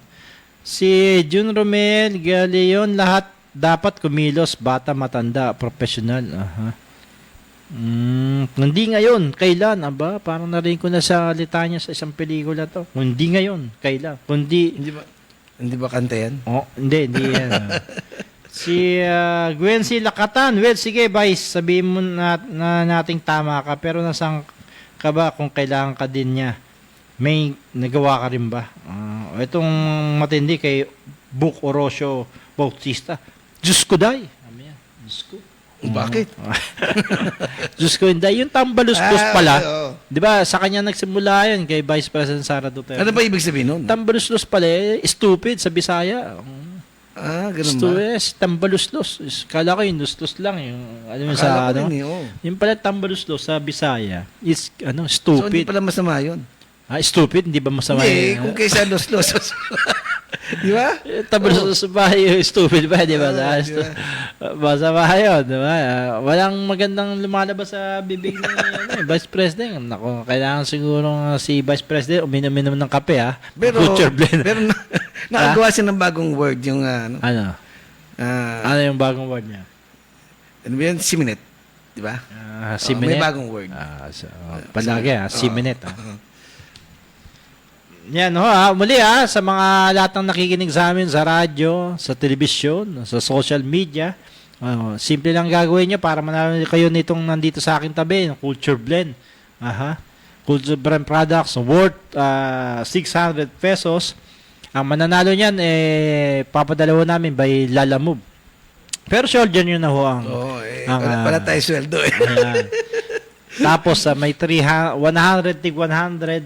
Si Jun Romel, Galeon, lahat dapat kumilos, bata, matanda, professional. Hindi ngayon, kailan? Parang narinig ko na sa litanya sa isang pelikula to. Hindi ngayon, kailan? Hindi ba kanta yan? Hindi yan. Si Gwen si Lakatan. Well, sige, Vice, sabihin mo nating tama ka, pero nasaan ka ba kung kailangan ka din niya? May nagawa ka rin ba? Itong matindi kay Book Orosio Bautista. Diyos ko, day. Diyos ko. Bakit? Diyos ko, hindi. Yung tambalus-dos pala. Di ba, sa kanya nagsimula yan kay Vice President Sara Duterte. Ano ba ibig sabihin nun? Tambalus-dos pala, stupid sa Bisaya. Ganun ba? Tambalus-dos. Kala ko yung lustos lang. Yung, sa, yung pala tambalus-dos sa Bisaya is, stupid. So, hindi pala masama yun. Stupid? Hindi ba masama Hindi, kung kaysa los-los. Di ba? Tambalus ba yung stupid ba? Di ba? Masama yun. Di ba? Walang magandang lumalabas sa bibig ni Vice President. Naku, kailangan siguro si Vice President uminom-inom ng kape, Pero blend. Pero nakagawa siya ng bagong word yung ano? Ano yung bagong word niya? Ano ba yun? Siminet. Di ba? Siminet? May bagong word. Palagi, siminet. Yan muli sa mga lahat ng nakikinig sa amin sa radyo, sa telebisyon, sa social media. Simple lang gagawin nyo para manalo kayo nitong nandito sa aking tabi, Culture Blend. Culture Blend products worth 600 pesos. Ang mananalo niyan papadalawa namin by Lalamove. Pero shoulder nyo na ang wala tayo sweldo Tapos may 100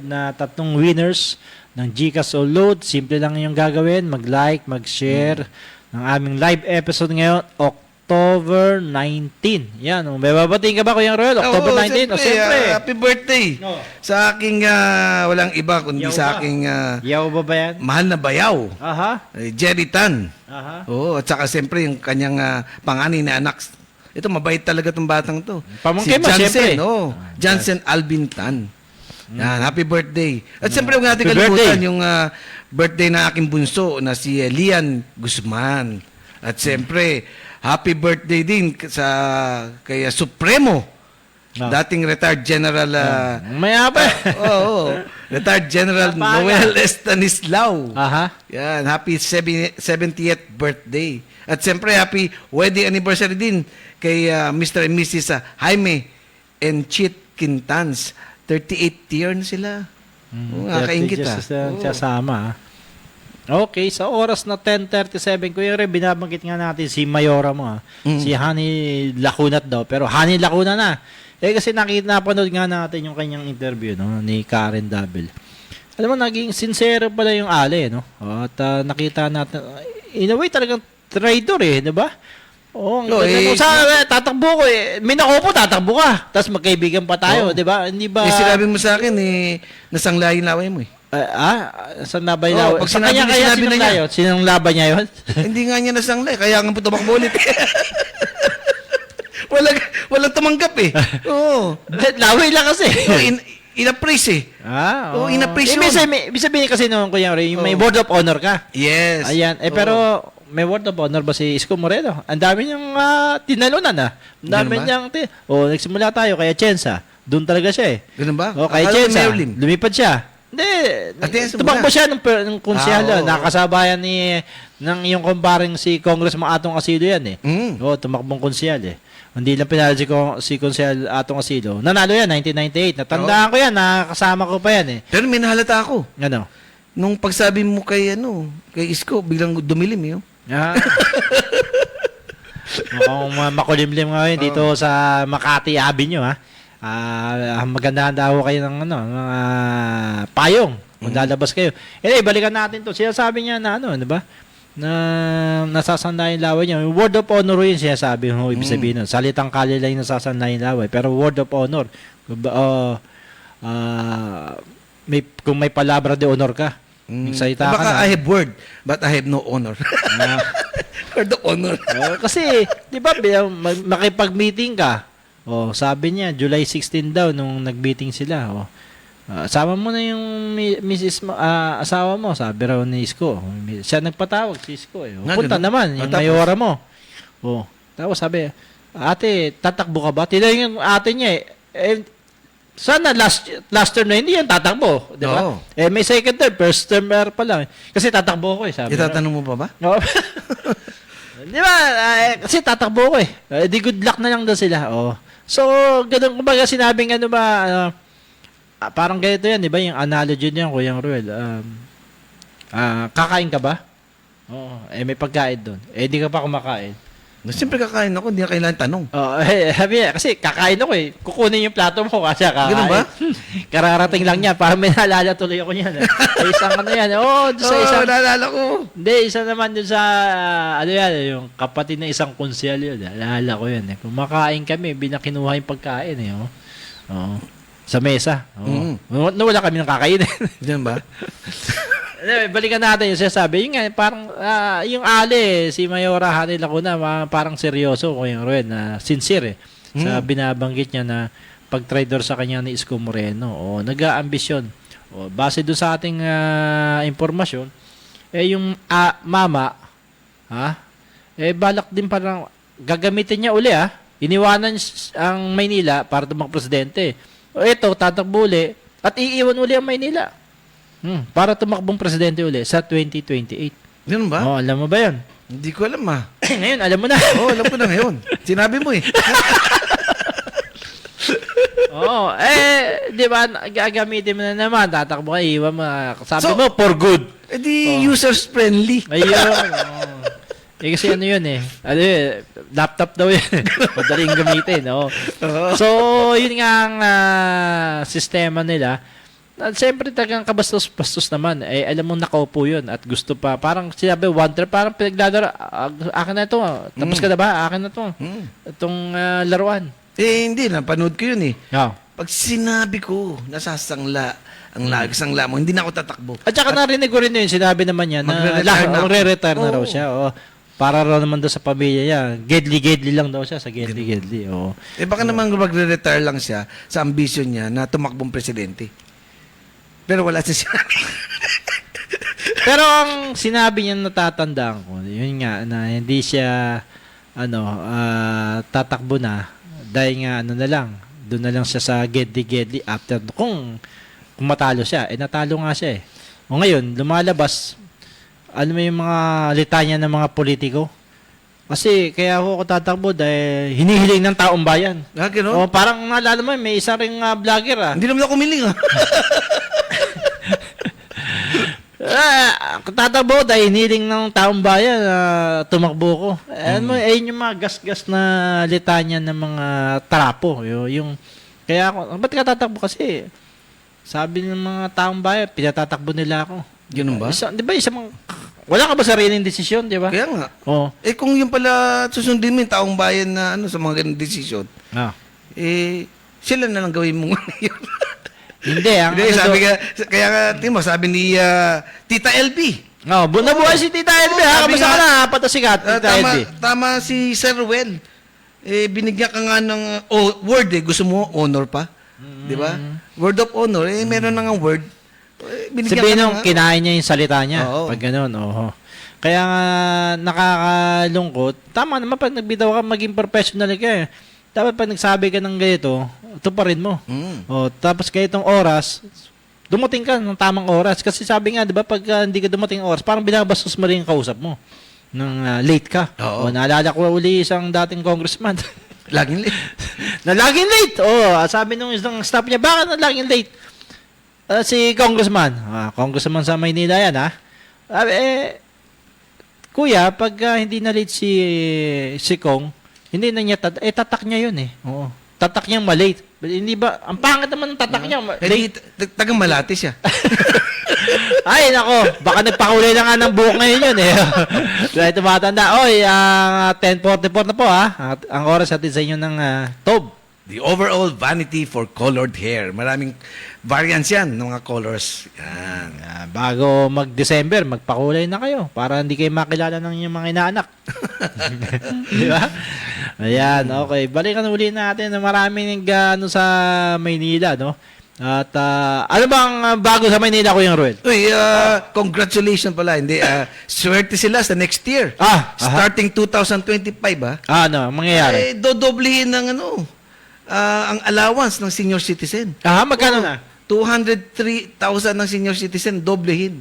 na 3 winners ng GCash o Load. Simple lang yung gagawin. Mag-like, mag-share ng aming live episode ngayon, October 19. Yan. May babatiin ka ba, Kuya Roel? October 19? Siyempre. Happy birthday. Sa aking walang iba kundi sa aking Yaw ba yan? mahal na bayaw. Jerry Tan. At saka siyempre yung kanyang panganay na anak. Ito, mabait talaga itong batang to. Pamangkin mo, Jansen, Jansen Alvin Tan. Yan, happy birthday. At siyempre, huwag natin kalimutan yung birthday na aking bunso na si Lian Guzman. At siyempre, happy birthday din kay Supremo Dating retired General Maya pa. Retired General Noel Estanislao. Aha. Yan, happy 70th birthday. At siyempre, happy wedding anniversary din kay Mr. and Mrs. Jaime and Chit Quintans. 38th year na sila. Nakakaingit Sasama. Okay, sa oras na 10:37, Kuya Ray, binabanggit nga natin si Mayora mo. Si Hani Lacunat daw. Pero Hani Lacuna na. Kasi napanood nga natin yung kanyang interview ni Karen Dabel. Alam mo, naging sincere pala yung Ale, no? At nakita natin, in a way talagang traitor di ba? Tatakbo ko may nakupo, tatakbo ka. Tapos magkaibigan pa tayo, di ba? Hindi ba? Sinabi mo sa akin, nasanglayin laway mo Saan labay laway? Pag sinabi na niya. Sinong laban niya yun? Hindi nga niya nasanglay, kaya nga tumakbo ulit. Walang tumanggap Oo. Laway lang kasi. In-appraise in-appraise yun. Ibig sabihin kasi nung Kuya Ray, may word of honor ka. Yes. Ayan. Pero may word of honor ba si Isko Moreno? Ang dami niyang tinalunan Ang dami niyang nagsimula tayo kaya Chensa. Doon talaga siya Ganun ba? Kaya Chensa, lumipad siya. Hindi. Tumakbo siya ng konsyal. Nakasabayan ng yung kumparing si Congressman Atong Asilo yan tumakbong konsyal Hindi lang pinalo si Konsehal Atong Asilo. Nanalo yan, 1998. Natandaan ko yan, nakasama ko pa yan Pero may nahalata ako. Ano? Nung pagsabi mo kay Isko, biglang dumilim Mukhang makulimlim nga yun dito sa Makati Avenue magandahan daw kayo ng mga payong. Kung lalabas kayo. Balikan natin to. Sinasabi niya na di ba? Na nasasanda yung laway niya. Word of honor yun sinasabi mo. Ibig sabihin nun. Salitang kali lang yung nasasanda yung laway. Pero word of honor. Kung may palabra de honor ka. Salita ka baka I have word, but I have no honor. Word of honor. Kasi, di ba, makipag-meeting ka. Sabi niya, July 16 daw nung nag-meeting sila. Asama mo na yung asawa mo, sabi raw ni Isko. Siya nagpatawag si Isko Punta naman, yung mayora mo. Tapos sabi, ate, tatakbo ka ba? Tinanong yung ate niya sana last term na hindi yan tatakbo, di ba? May second term, first term pa lang. Kasi tatakbo ko sabi. Itatanong mo pa ba? Di ba? Kasi tatakbo ko di good luck na lang daw sila. So, ganun, kumbaga sinabing parang ganito yan, di ba? Yung analogy niya, Kuya Ruel. Kakain ka ba? May pagkain doon. Di ka pa kumakain. Siyempre kakain ako, hindi na kailangan tanong. Kasi kakain ako Kukunin yung plato mo kasi kakain. Ganun ba? Kararating lang niya. Parang may naalala tuloy ako niyan. Isang yan. Isang naalala ko. Hindi, isa naman dun sa, yung kapatid ng isang konsyal yun. Naalala ko yun. Kumakain kami, binakinuha yung pagkain sa mesa. Nawala kami ng kakain. Diyan ba? Balikan natin yung sinasabi. Yung nga, parang, yung Ale, si Mayora Hani Lacuna, parang seryoso ko yung Ruel, na sincere sa binabanggit niya na pag-trader sa kanya ni Isko Moreno. Nag-aambisyon. Base doon sa ating impormasyon, yung mama, balak din parang gagamitin niya uli, iniwanan ang Maynila para tumakbo-presidente. Ito, tatakbo uli, at iiwan uli ang Maynila. Para tumakbong presidente uli sa 2028. Ganun ba? Alam mo ba yun? Hindi ko alam Ngayon, alam mo na. Alam ko na ngayon. Sinabi mo di ba, gagamitin mo na naman, tatakbo ka, iwan mo. Sabi mo, for good. Users friendly. Ayun. Kasi laptop daw yan. Madaling gamitin. So, yun nga ang sistema nila. Siyempre talagang kabastos-bastos naman. Alam mo nakaupo yun at gusto pa. Parang sinabi, parang pinaglalaro. Akin na ito. Tapos ka na ba? Akin na ito. Itong laruan. Hindi. Napanood ko yun Pag sinabi ko, nasasangla ang lagsangla mo, hindi na ako tatakbo. At saka narinig ko rin yun. Sinabi naman niya na magre-retire na raw siya. Para raw naman daw sa pamilya niya. Gedli-gedli lang daw siya sa gedli-gedli. Baka naman magre-retire lang siya sa ambisyon niya na tumakbong presidente. Pero wala siya sinabi. Pero ang sinabi niya natatandaan ko, yun nga, na hindi siya tatakbo na dahil nga na lang, doon na lang siya sa gedli-gedli after kung matalo siya. Natalo nga siya eh. O ngayon, lumalabas, alam mo yung mga litanya ng mga politiko? Kasi kaya ako tatakbo dahil hinihiling ng taong bayan. Gano'n? O parang naalala mo, may isa ring vlogger Hindi naman ako miling tatakbo dahil hinihiling ng taong bayan tumakbo ko. Ayun yung mga gas-gas na litanya ng mga trapo. Kaya ako, ba't ka tatakbo kasi? Sabi ng mga taong bayan, pinatatakbo nila ako. Ganun ba? Di ba wala ka ba sariling desisyon, di ba? Kaya nga. Oo. Kung yung pala susundin mo yung taong bayan na sa mga ganung desisyon, sila na lang gawin mo yun. Hindi, sabi kaya nga, sabi ni Tita LB. Nabuhay si Tita LB, kamusta ka na, patasikat, Tita LB. Tama si Sir Ruel. Binigyan ka nga ng word gusto mo honor pa. Di ba? Word of honor, meron na nga word. Sabihin nung kinain niya yung salita niya. Oo. Pag gano'n, Kaya nga, nakakalungkot. Tama naman, pag nagbitaw ka, maging professional ka eh. Dapat pag nagsabi ka ng ganito, tuparin mo. Tapos ganitong oras, dumating ka ng tamang oras. Kasi sabi nga, di ba, pag hindi ka dumating oras, parang binabastos mo rin yung kausap mo. Nang late ka. Naalala ko uli isang dating congressman. Laging late. Laging late! Sabi nung isang staff niya, bakit na laging late? Si congressman. Congressman sa Maynila yan, kuya, pag hindi na late si Kong, hindi na niya, tatak niya yun Oo. Tatak niyang malate. Hindi ba, ang pangit naman ng tatak niya. Tagang Malate siya. Ay, nako, baka nagpakulay na nga ng buhok ngayon yun Dahil tumatanda. 10:44 na po ang oras natin sa inyo ng TOB. The overall vanity for colored hair. Maraming variants yan ng mga colors. Yan. Bago mag-December, magpakulay na kayo para hindi kayo makilala ng inyong mga inaanak. Di ba? Ayan, okay. Balikan uli natin na maraming sa Maynila, no? At ano bang bago sa Maynila, Kuya Ruel? Congratulations pala. Hindi, swerte sila sa next year. Starting 2025, ano, mangyayari? Dodoblihin ng ang allowance ng senior citizen. Magkano na? 203,000 ng senior citizen, doblehin.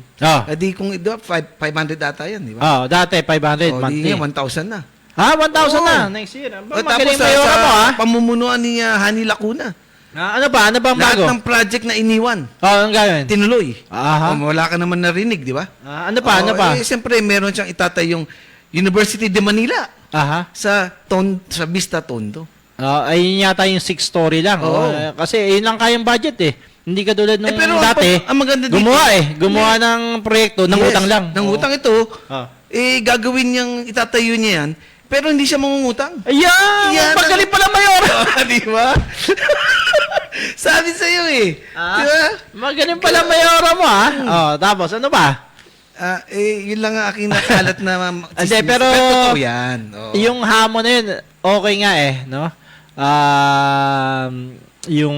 Di kung 500 ata yan, di ba? Dati 500 monthly. Di 1,000 na. 1,000 na next year. Tapos sa pamumunuan ni Hani Lacuna. Ano ba ang bago? Lahat ng project na iniwan. Ang gagawin? Tinuloy. Wala ka naman narinig, di ba? Ano pa? Siyempre, meron siyang itatay yung University de Manila. Sa Vista Tondo. Ayun yata yung 6-story lang. Kasi yun lang kayang budget Hindi katulad nung dati. Ang maganda dito. Gumawa ng proyekto, ng utang lang. Ng utang ito, gagawin niyang, itatayo niya yan, pero hindi siya mangungutang. Ayan! Magaling pala, Mayor! Di ba? Sabi sa'yo Diba? Magaling pala, Mayor mo tapos ano ba? Yun lang ang aking nakalat na pero totoo yan. Yung hamon na yun, okay nga no? Yung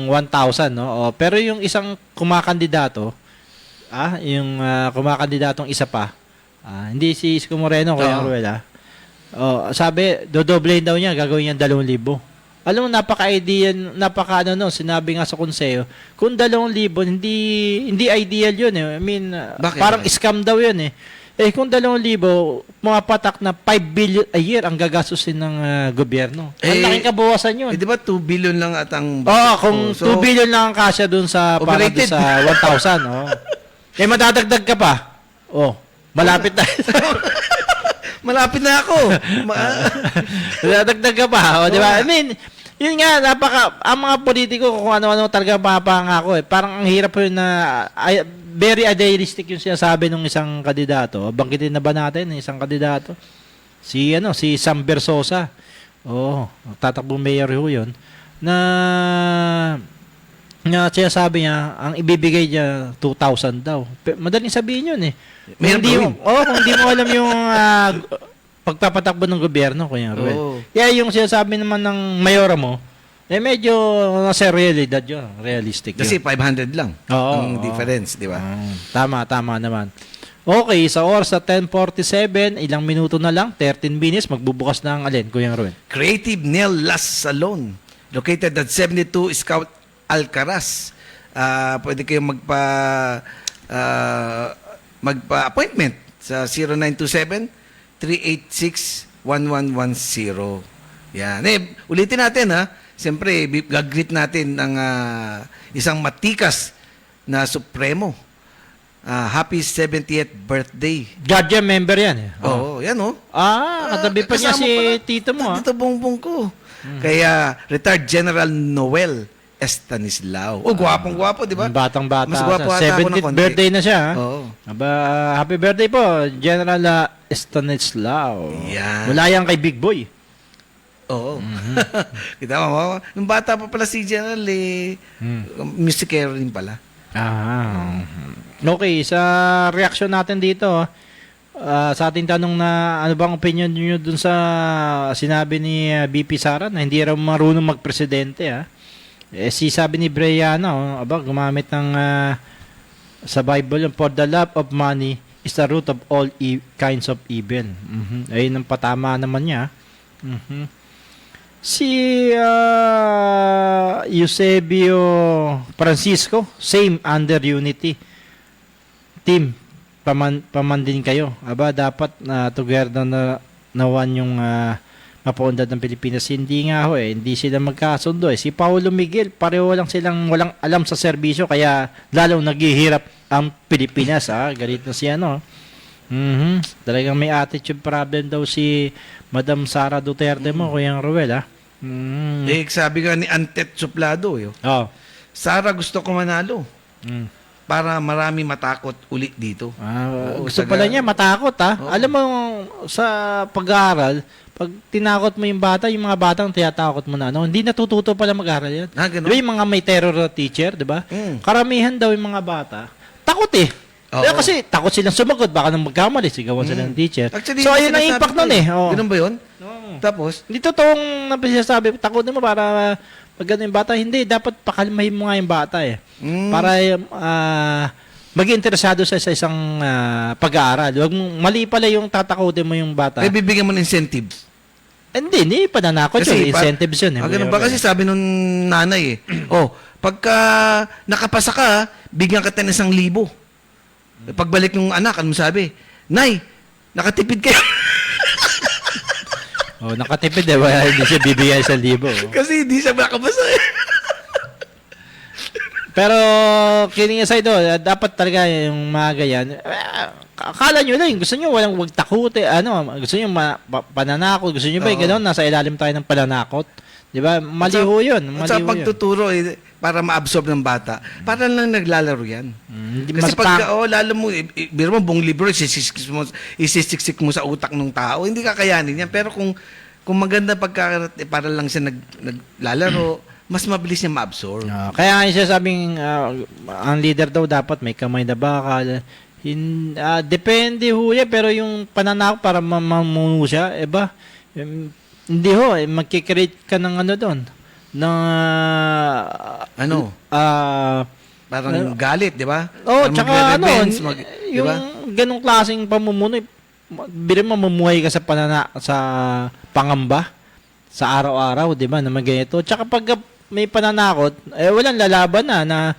1,000, no? Pero yung isang kumakandidato, yung kumakandidatong isa pa, hindi si Isko Moreno, Kuya Ruel, sabi, dodoblehin daw niya, gagawin niya 2,000. Alam mo, napaka sinabi nga sa konseyo, kung 2,000, hindi ideal yun I mean, parang scam daw yun kung 2,000, pumapatak na 5 billion a year ang gagastusin ng gobyerno. Ang laking kabawasan yun. Di ba 2 billion lang at ang... kung 2 billion lang ang kasya dun sa, para dun sa 1,000. Madadagdag ka pa. Malapit na. Malapit na ako. Madadagdag ka pa. Di ba? I mean, yun nga, ang mga politiko, kung ano-ano talaga mapapangako Parang ang hirap yun na... very idealistic yung sinasabi ng isang kandidato. Banggitin na ba natin ng isang kandidato? Si Sam Bersosa. Tatakbong mayor yun. Na sinasabi niya, ang ibibigay niya 2,000 daw. Madaling sabihin yun kung hindi mo alam yung pagpapatakbo ng gobyerno, Kuya Ruel. Kaya yung sinasabi naman ng mayor mo, medyo nasa realidad yun. Realistic Kasi yun. 500 lang ang difference, di ba? Tama naman. Okay, sa oras sa 10:47, ilang minuto na lang, 13 minutes, magbubukas na ang alin, Kuya Ruel? Creative Nail Lash Salon. located at 72 Scout Alcaraz. Pwede kayong magpa-appointment sa 0927-386-1110. Yan. Ulitin natin ha. Siyempre, gag-greet natin ang isang matikas na Supremo. Happy 70th birthday. Guardian member yan. Oo, yan oh. Katabi pa niya kasama si pala. tito mo. Tito Bongbong ko. Kaya, retired General Noel Estanislao. Oh, gwapong-gwapo, di ba? Batang-bata. Mas gwapo ata ako ng 70th konti. birthday na siya. Oo. Happy birthday po, General Estanislao. Yan. Mula yan kay Big Boy. Oo. Kita mo, yung bata pa pala si General, musicero rin pala. Okay, sa reaction natin dito, sa ating tanong na ano bang opinion niyo dun sa sinabi ni BP Sara na hindi raw marunong magpresidente, si sabi ni Brianna, gumamit ng sa Bible yung for the love of money is the root of all kinds of evil. Ayun ang patama naman niya. Si Eusebio Francisco, same under unity team, paman din kayo. Dapat together na one yung mapaundad ng Pilipinas. Hindi nga hindi sila magkasundo. Si Paulo Miguel, pareho lang silang walang alam sa serbisyo, kaya lalong naghihirap ang Pilipinas. Galit na siya, no? Talagang may attitude problem daw si Madam Sara Duterte mo, Kuya Ruel, Sabi nga ni Antet Suplado, Sara, gusto ko manalo. Para marami matakot ulit dito. Gusto pala niya matakot, Alam mo, sa pag-aaral, pag tinakot mo yung mga batang tiyatakot mo na, hindi natututo pala mag-aaral yan. Ganun? Diba yung mga may terror teacher, diba? Karamihan daw yung mga bata, takot kasi takot silang sumagot, baka nang magkamali, sigawan sila ng teacher. Actually, so, ayun ang impact nun Ganun ba yun? Tapos? Hindi totoong nasasabi, takot mo para pag ganun yung bata, hindi, dapat pakalmahin mo nga yung bata para maging interesado sa isang pag-aaral. Mali pala yung tatakotin mo yung bata. Bibigyan mo ng incentives. Hindi pananakot yun, incentives yun. Ganun ba? Kasi sabi nung nanay pagka nakapasa ka, bigyan ka tayo ng 1,000. Pagbalik ng anak, ano sabi? Nay, nakatipid kayo. Nakatipid hindi siya bibigyan 1,000. Kasi hindi siya makapasa Pero, kidding aside dapat talaga yung mga ganyan. Akala nyo lang, gusto nyo walang wag takot gusto nyo pananakot, gusto nyo ba gano'n, nasa ilalim tayo ng pananakot. Diba? Mali ho yun. Sa pagtuturo, para ma-absorb ng bata, para lang naglalaro yan. Kasi lalo mo, biro mo, buong libro, isisiksik mo sa utak ng tao, hindi kakayanin yan. Pero kung maganda para lang siya naglalaro, mas mabilis niya ma-absorb. Kaya nga siya sabing, ang leader daw dapat may kamay na bakal. Depende ho yan, pero yung pananakot para mamuno siya, hindi magkikreate ka ng doon. Parang galit, di ba? Tsaka yung diba? ganong klaseng pamumuno, biro mo mamuhay ka sa pangamba, sa araw-araw, di ba, na magganito. Tsaka pag may pananakot, walang lalaban na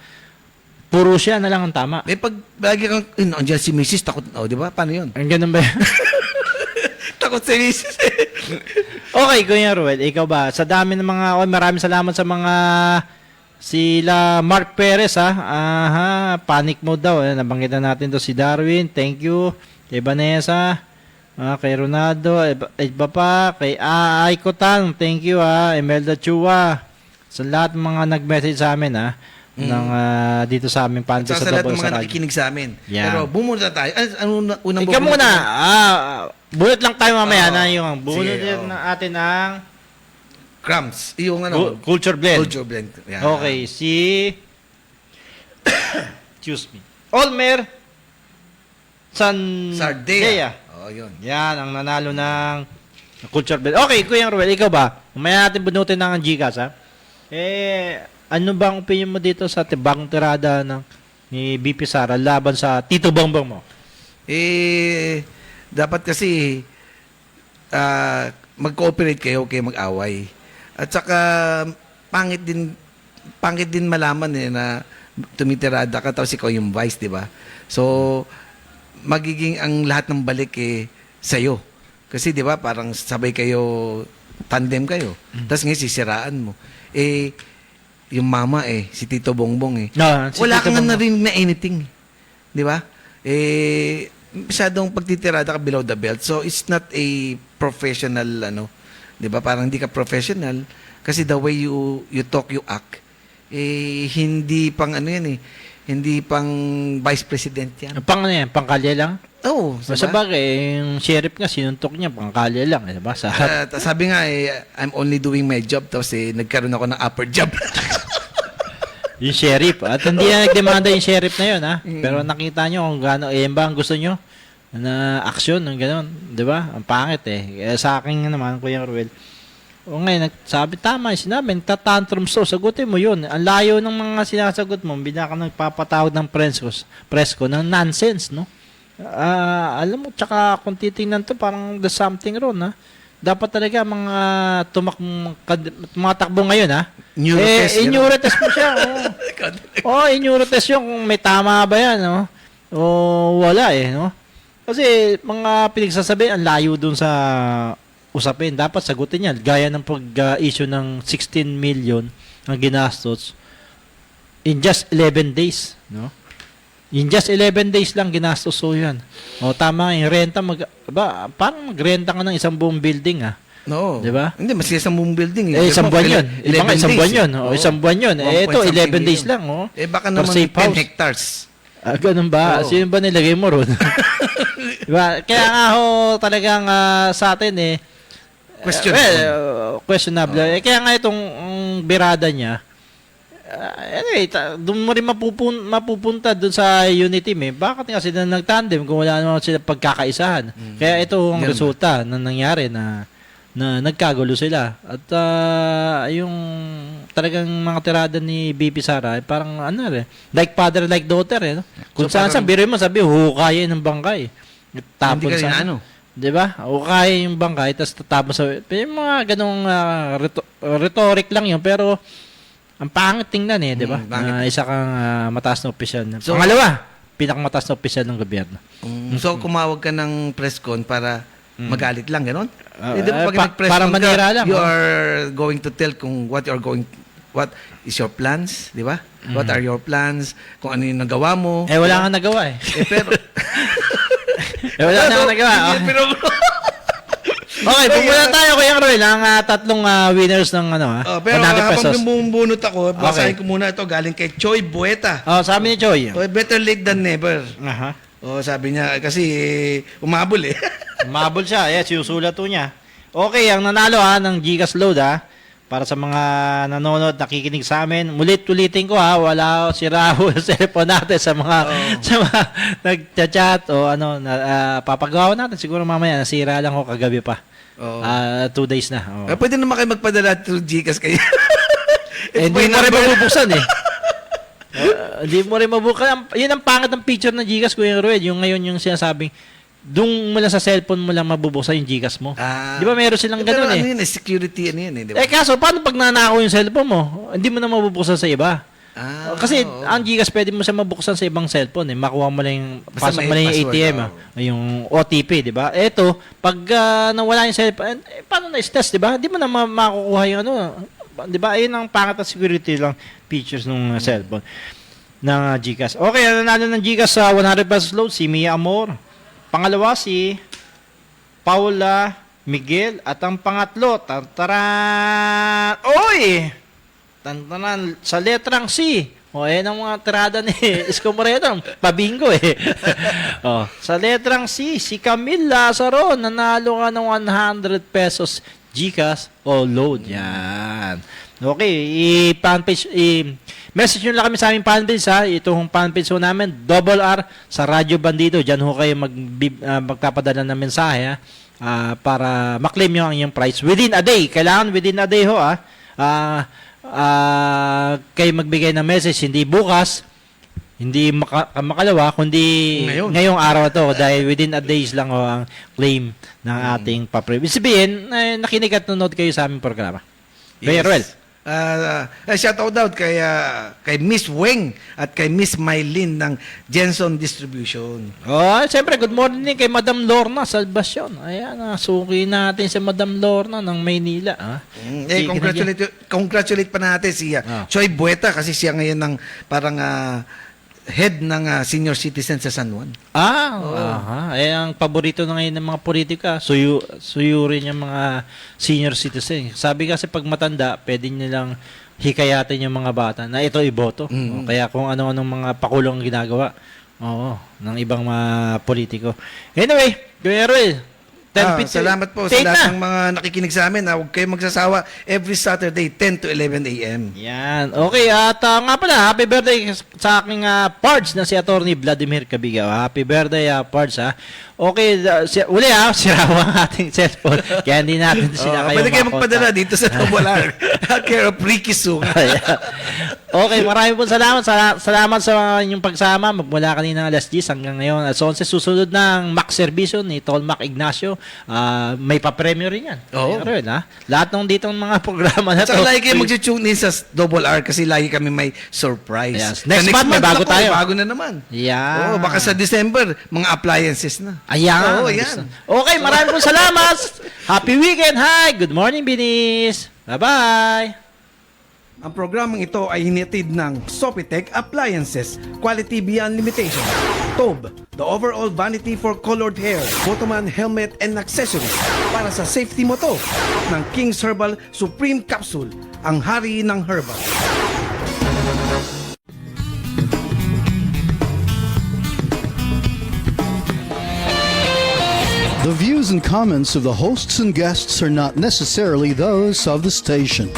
puro siya na lang ang tama. Pag lagi kang, andiyan si Mrs. takot, di ba? Paano yun? Ang ganun ba? Takot si Mrs. Okay, Kuya Ruel, ikaw ba? Sa dami ng mga, maraming salamat sa mga sila Mark Perez, panic mode daw. Nabanggit na natin to si Darwin, thank you. Kay Vanessa, kay Ronaldo, iba pa, kay Aiko Tan, thank you Imelda Chua. Sa lahat ng mga nag-message sa amin ng dito sa aming panty sa lahat Double ng mga nakikinig sa amin. Yeah. Pero bumunta tayo. Unang ikaw muna. Bunot lang tayo mamaya na yung bunot na atin ng crumbs. Yung culture blend. Culture blend. Yeah. Okay, excuse me. Olmer Sardea. Yun. Yan ang nanalo ng culture blend. Okay, Kuya Ruel, ikaw ba? Mamaya natin bunutin ng Gcash, ano bang opinion mo dito sa tibang tirada ni BP Sara laban sa Tito Bongbong mo? Dapat kasi mag-cooperate kayo mag-away. At saka pangit din malaman na tumitirada ka tapos ikaw yung vice, di ba? So, magiging ang lahat ng balik sa'yo. Kasi di ba parang sabay kayo, tandem kayo. Tapos ngayon sisiraan mo. Yung mama si Tito Bongbong No, si wala Tito kang Bongbong. narinig na anything. Di ba? Masyadong pagtitirada ka below the belt. So, it's not a professional, di ba? Parang hindi ka professional. Kasi the way you talk, you act, hindi pang hindi pang vice president yan. Pang ano yan? Pangkalya lang? Oo. Sa bagay, yung sheriff nga, sinuntok niya, pangkalya lang. Diba? Sabi nga, I'm only doing my job. Tapos nagkaroon ako ng upper job. Yung sheriff. At hindi na nagdemanda yung sheriff na yun, ha? Pero nakita nyo kung gaano, ba ang gusto nyo na aksyon, ng gano'n. Di ba? Ang pangit Kaya sa akin naman, Kuya Ruel, o ngayon, sabi tama, sinabi, nagtatantrums to, sagutin mo yun. Ang layo ng mga sinasagot mo, bina ka nagpapatawag ng presko ng nonsense, no? Alam mo, tsaka kung titingnan to, parang there's something wrong, ha? Dapat talaga mga tumatakbo ngayon, ha? Neurotest mo siya. Neurotest yun kung may tama ba yan, no? O wala no? Kasi mga pinagsasabi, ang layo dun sa usapin. Dapat sagutin yan. Gaya ng pag-issue ng 16 million ang ginastos in just 11 days, no? In just 11 days lang ginastos yan. O tama yung renta, parang magrenta ka ng isang buong building, No. Di ba? Hindi, mas isang buong building. Isang buwan yun. Isang buwan yun. Isang buwan yun. Ito, 11 days lang. Baka naman 10 hectares. Ganun ba? Sino ba nilagay mo ron? Diba? Kaya nga talagang sa atin questionable. Kaya nga itong birada niya, anyway, doon mo rin mapupunta doon sa unity bakit nga sila nagtandem kung wala naman sila pagkakaisahan. Kaya ito ang resulta na nangyari na nagkagulo sila. At yung talagang mga tirada ni BP Sara parang like father like daughter no? Kung so, saan biro mo sabi hukayin ng bangkay. Tapon sa di ba? Hukayin yung bangkay tapos tatapon sa yung mga ganong rhetoric lang yun pero ang pangit tingnan di ba? Isa kang mataas na opisyal. So, pangalawa, pinakamataas na opisyal ng gobyerno. So, kumawag ka ng press con para magalit lang, gano'n? Para manira lang. You are going to tell kung what is your plans, di ba? What are your plans? Kung ano yung nagawa mo. Wala kang nagawa pero... wala kang nagawa. Pero... Okay, pumunta tayo Kuya Roy ang tatlong winners ng pero 100 pesos. habang bumubunot ako, basahin ko muna ito galing kay Choi Bueta. Sabi ni Choi. Better late than never. Sabi niya, kasi umabol Umabol siya. Yes, sinusulat to niya. Okay, ang nanalo ng Gcash load para sa mga nanonood, nakikinig sa amin. Ulitin ko wala sira ho sa cellphone natin sa mga nagchat o papagawa natin. Siguro mamaya nasira lang ho kagabi pa. 2 days na. Pwede naman kayo magpadala through Gcash kayo. Hindi mo rin mabubuksan Hindi mo rin mabuksan. Yun ang pangit ng picture ng Gcash, Kuya Rued. Yung ngayon yung sinasabing, doon mo lang sa cellphone mo lang mabubuksan yung Gcash mo. Di ba meron silang ganun Pero yun security di ba? Kaso, paano pag nanakaw yung cellphone mo? Hindi mo na mabubuksan sa iba. Kasi ang Gcash pwede mo siya mabuksan sa ibang cellphone makuha mo lang yung pasok mo lang yung ATM yung OTP, di ba? Eto, pag nawala yung cellphone, paano na-stress, di ba? Hindi mo na makukuha yung di ba? Ayun ang pangit na security lang features ng cellphone ng Gcash. Okay, nanalo ng Gcash sa 100 pesos load si Mia Amor. Pangalawa si Paula Miguel at ang pangatlo tantaran sa letrang C. Ang mga tirada ni Isko Moreno, pabingo sa letrang C, si Camille Lazaro, nanalo ka ng 100 pesos Gcash o load. Yan. Okay, message nyo lang kami sa aming fanpage itong fanpage ho namin, Double R sa Radyo Bandido. Diyan ho kayo magpapadala ng mensahe para maklaim nyo ang inyong prize within a day. Kailangan within a day ho kayo magbigay ng message, hindi bukas, hindi makalawa, kundi ngayong araw to dahil within a days lang ang claim ng ating papremyo. Sabihin, nakinig at nanonood kayo sa aming programa. Yes. Ruel. Shout out kay Miss Weng at kay Miss Mylene ng Jenson Distribution. Oh, siyempre, good morning din kay Madam Lorna Salvacion. Ayan, suki natin si Madam Lorna ng Maynila. Congratulate pa natin si Choi Bueta kasi siya ngayon ng parang head ng senior citizen sa San Juan. Ang paborito na ngayon ng mga politika, suyurin yung mga senior citizen. Sabi kasi pag matanda, pwede nilang hikayatin yung mga bata na ito iboto. Kaya kung ano-anong mga pakulong ginagawa ng ibang mga politiko. Anyway, Kuya Ruel, salamat po sa lahat ng mga nakikinig sa amin. Huwag kayong magsasawa every Saturday, 10 to 11 a.m. Yan. Okay, at nga pala, happy birthday sa aking Pards na si Atty. Vladimir Cabigaw. Happy birthday, Pards, ha. Okay, sirawa ang ating cellphone. Kaya hindi natin sila kayo pwede kayo magpadala dito sa Tabular. Care of Ricky Suga. Okay, maraming po salamat. Salamat sa inyong pagsama. Magmula kanina alas 10 hanggang ngayon. Alas 11, susunod ng Mac Servicio ni Tolmac Ignacio. May pa-premyo rin yan. Meron, ha? Lahat ng dito mga programa na to. Saka lagi kayo mag-tune in sa Double R kasi lagi kami may surprise. Yes. Next month may bago tayo. Bago na naman. Yeah. Baka sa December, mga appliances na. Ayan. Ayan. Okay, maraming po salamat. Happy weekend. Hi. Good morning, Binis. Bye-bye. Ang programang ito ay hinitid ng Sopitech Appliances, Quality Beyond Limitation. Tob, the overall vanity for colored hair, Motoman helmet and accessories para sa safety mo to. Ng King's Herbal Supreme Capsule, ang hari ng herbal. The views and comments of the hosts and guests are not necessarily those of the station.